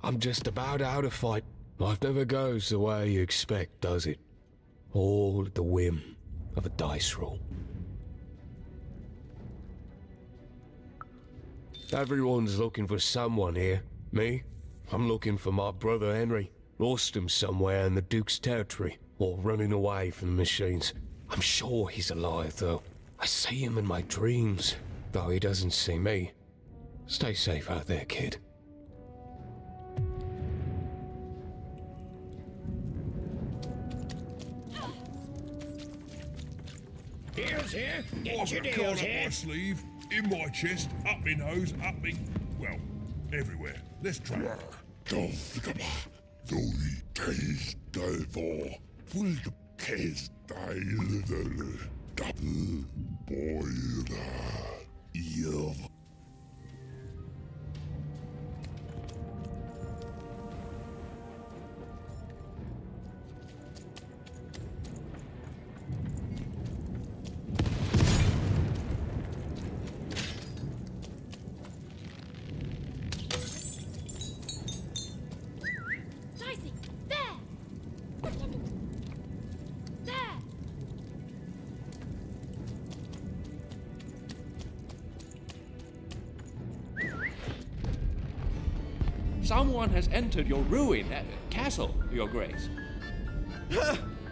I'm just about out of fight. Life never goes the way you expect, does it? All at the whim of a dice roll. Everyone's looking for someone here. Me? I'm looking for my brother Henry. Lost him somewhere in the Duke's territory, or running away from the machines. I'm sure he's alive, though. I see him in my dreams, though he doesn't see me. Stay safe out there, kid. Deals here. Get your deals here. Up my sleeve, in my chest, up my nose, up me... well, everywhere. Let's try it. Dicey, there! There! Someone has entered your castle, Your Grace.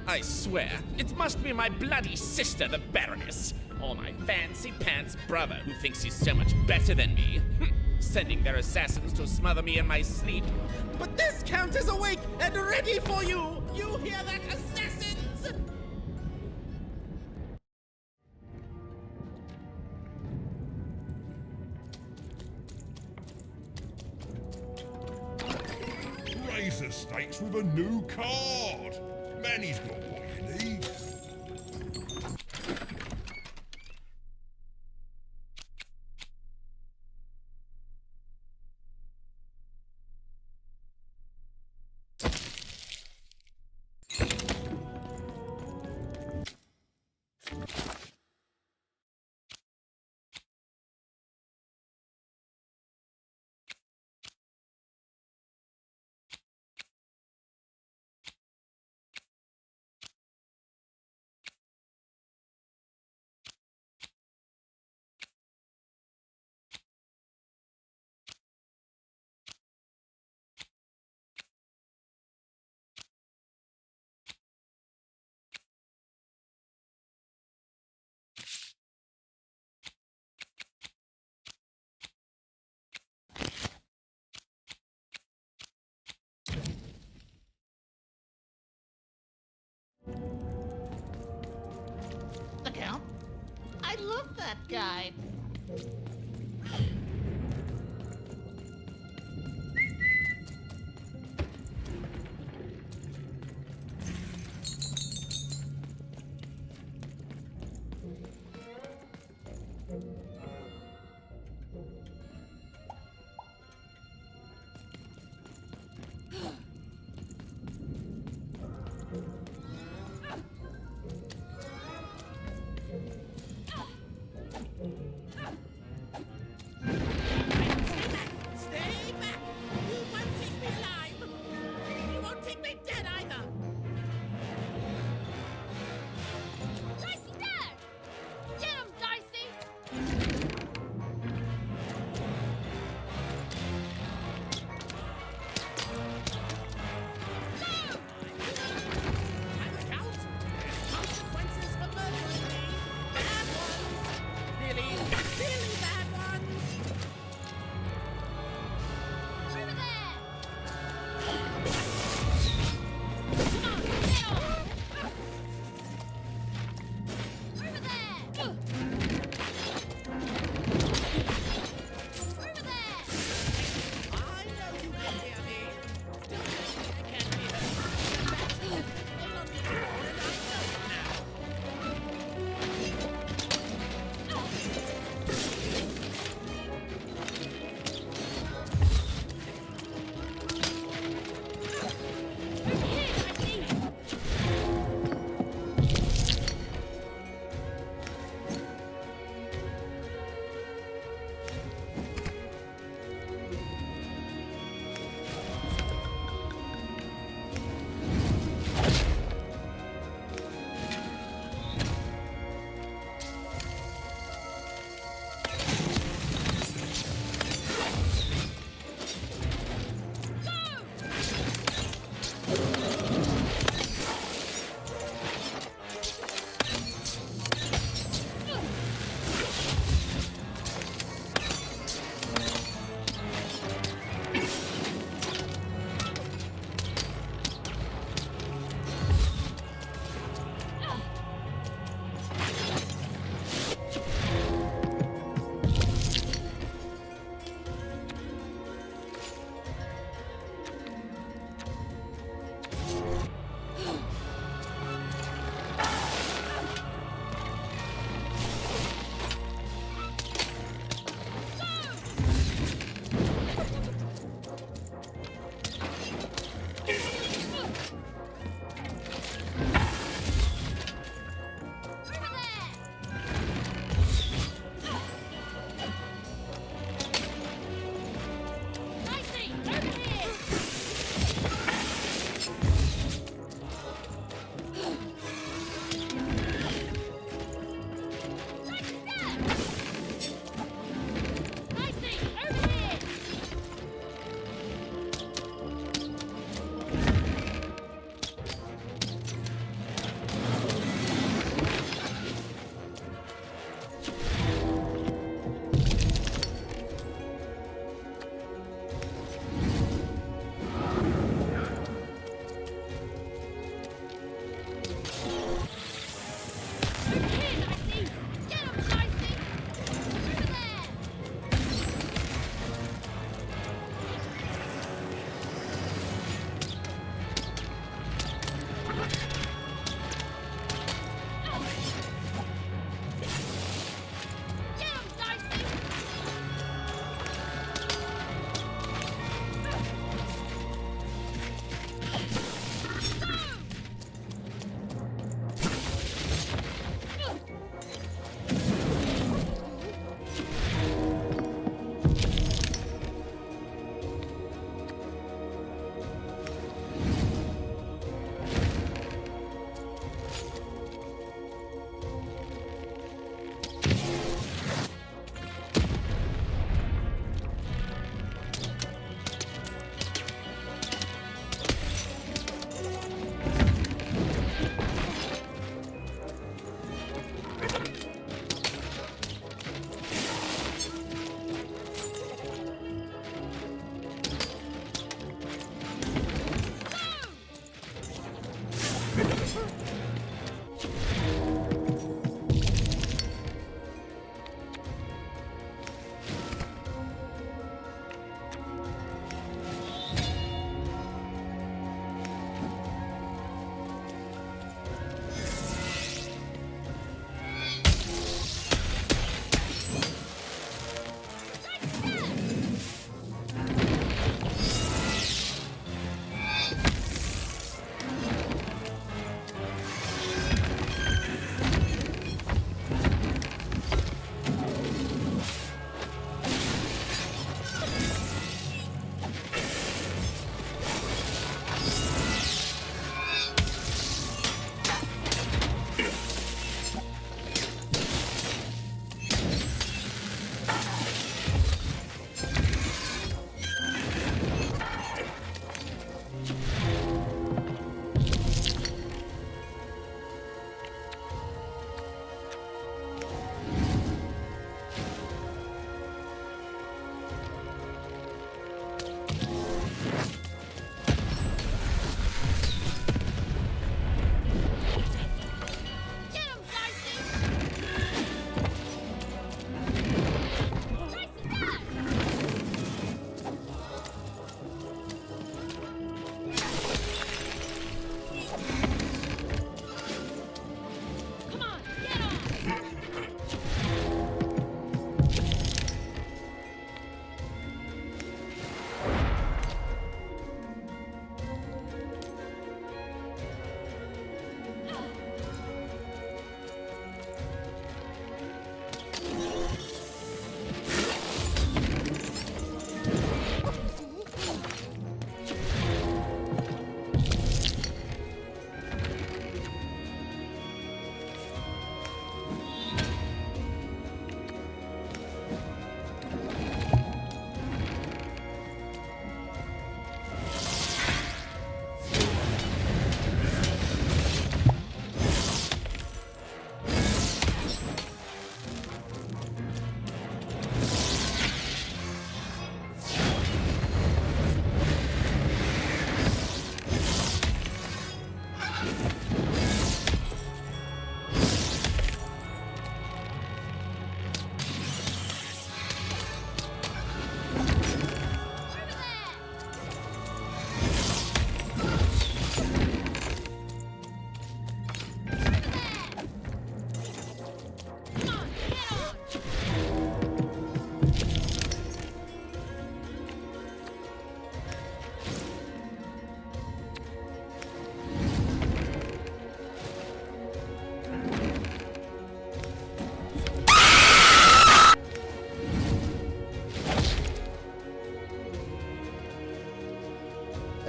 I swear, it must be my bloody sister, the Baroness, or my fancy pants brother who thinks he's so much better than me. Sending their assassins to smother me in my sleep. But this count is awake and ready for you! You hear that, assassins? Raise the stakes with a new card. Manny's got what you need. The Count? I love that guy.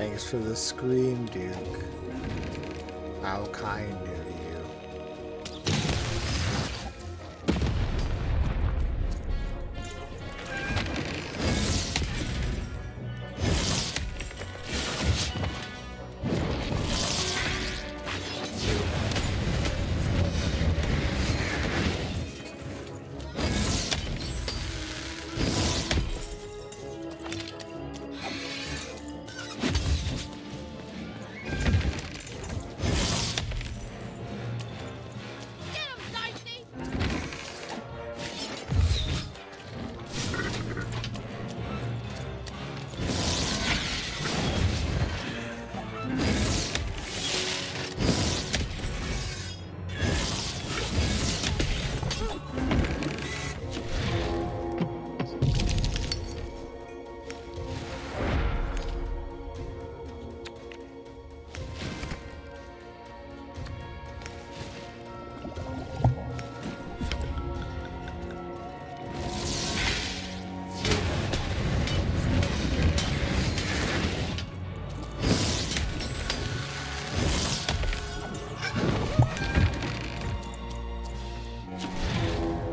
Thanks for the screen, Duke. How kind of you.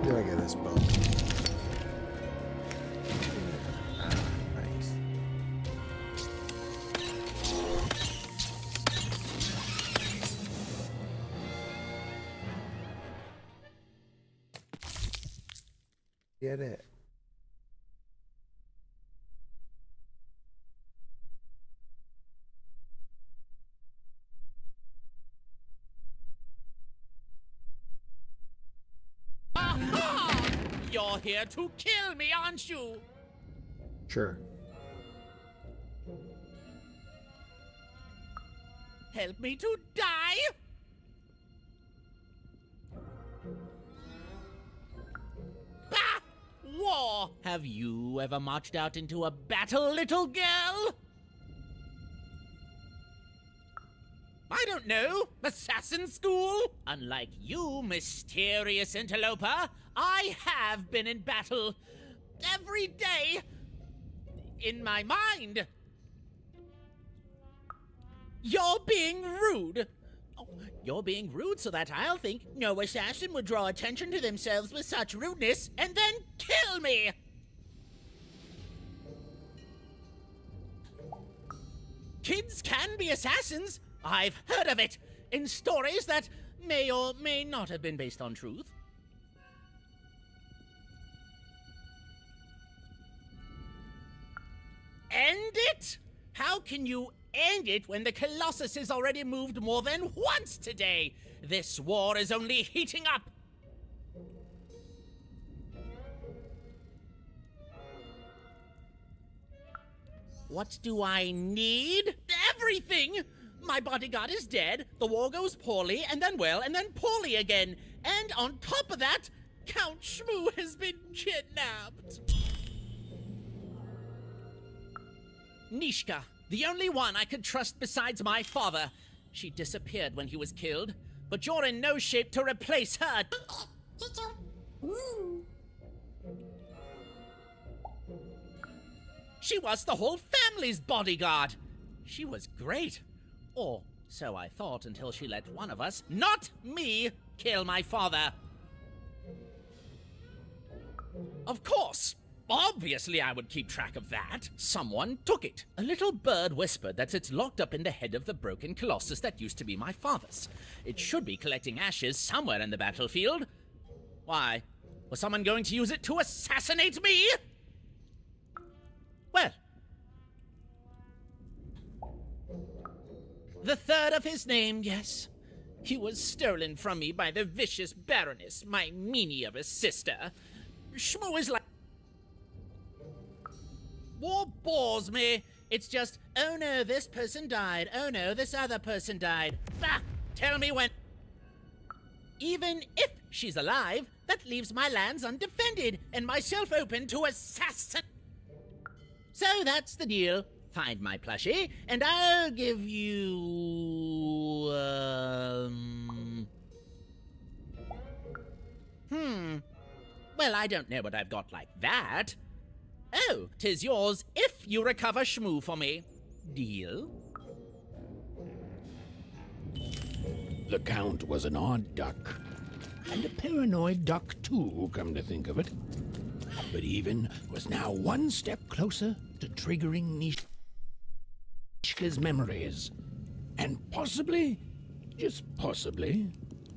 Look at this bow. Nice. Get it. Aha! You're here to kill me, aren't you? Sure. Help me to die? Bah! War! Have you ever marched out into a battle, little girl? I don't know. Assassin school? Unlike you, mysterious interloper, I have been in battle. Every day. In my mind. You're being rude. Oh, you're being rude so that I'll think no assassin would draw attention to themselves with such rudeness and then kill me. Kids can be assassins. I've heard of it in stories that may or may not have been based on truth. End it? How can you end it when the Colossus has already moved more than once today? This war is only heating up. What do I need? Everything! My bodyguard is dead, the war goes poorly, and then well, and then poorly again. And on top of that, Count Shmoo has been kidnapped. Nishka, the only one I could trust besides my father. She disappeared when he was killed, but you're in no shape to replace her. She was the whole family's bodyguard. She was great. Or so I thought until she let one of us, not me, kill my father. Of course. Obviously I would keep track of that. Someone took it. A little bird whispered that it's locked up in the head of the broken Colossus that used to be my father's. It should be collecting ashes somewhere in the battlefield. Why? Was someone going to use it to assassinate me? Well, the third of his name, yes. He was stolen from me by the vicious Baroness, my meanie of a sister. Shmoo is like... War bores me. It's just, oh no, this person died. Oh no, this other person died. Bah! Tell me when... Even if she's alive, that leaves my lands undefended and myself open to assassin... So that's the deal. Find my plushie, and I'll give you... Well, I don't know what I've got like that. Oh, 'tis yours if you recover Shmoo for me. Deal? The Count was an odd duck. And a paranoid duck, too, come to think of it. But Even was now one step closer to triggering Nishka's memories. And possibly, just possibly,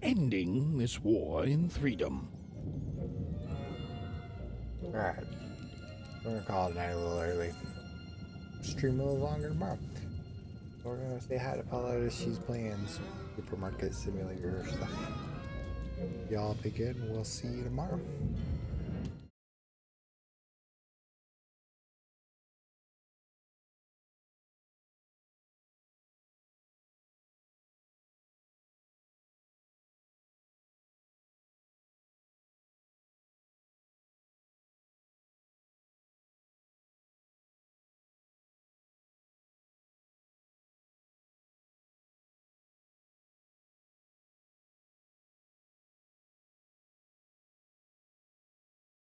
ending this war in Threedom. Alright. We're gonna call it a night a little early. Stream a little longer tomorrow. We're gonna say hi to Paula as she's playing some supermarket simulator stuff. Y'all be good and we'll see you tomorrow.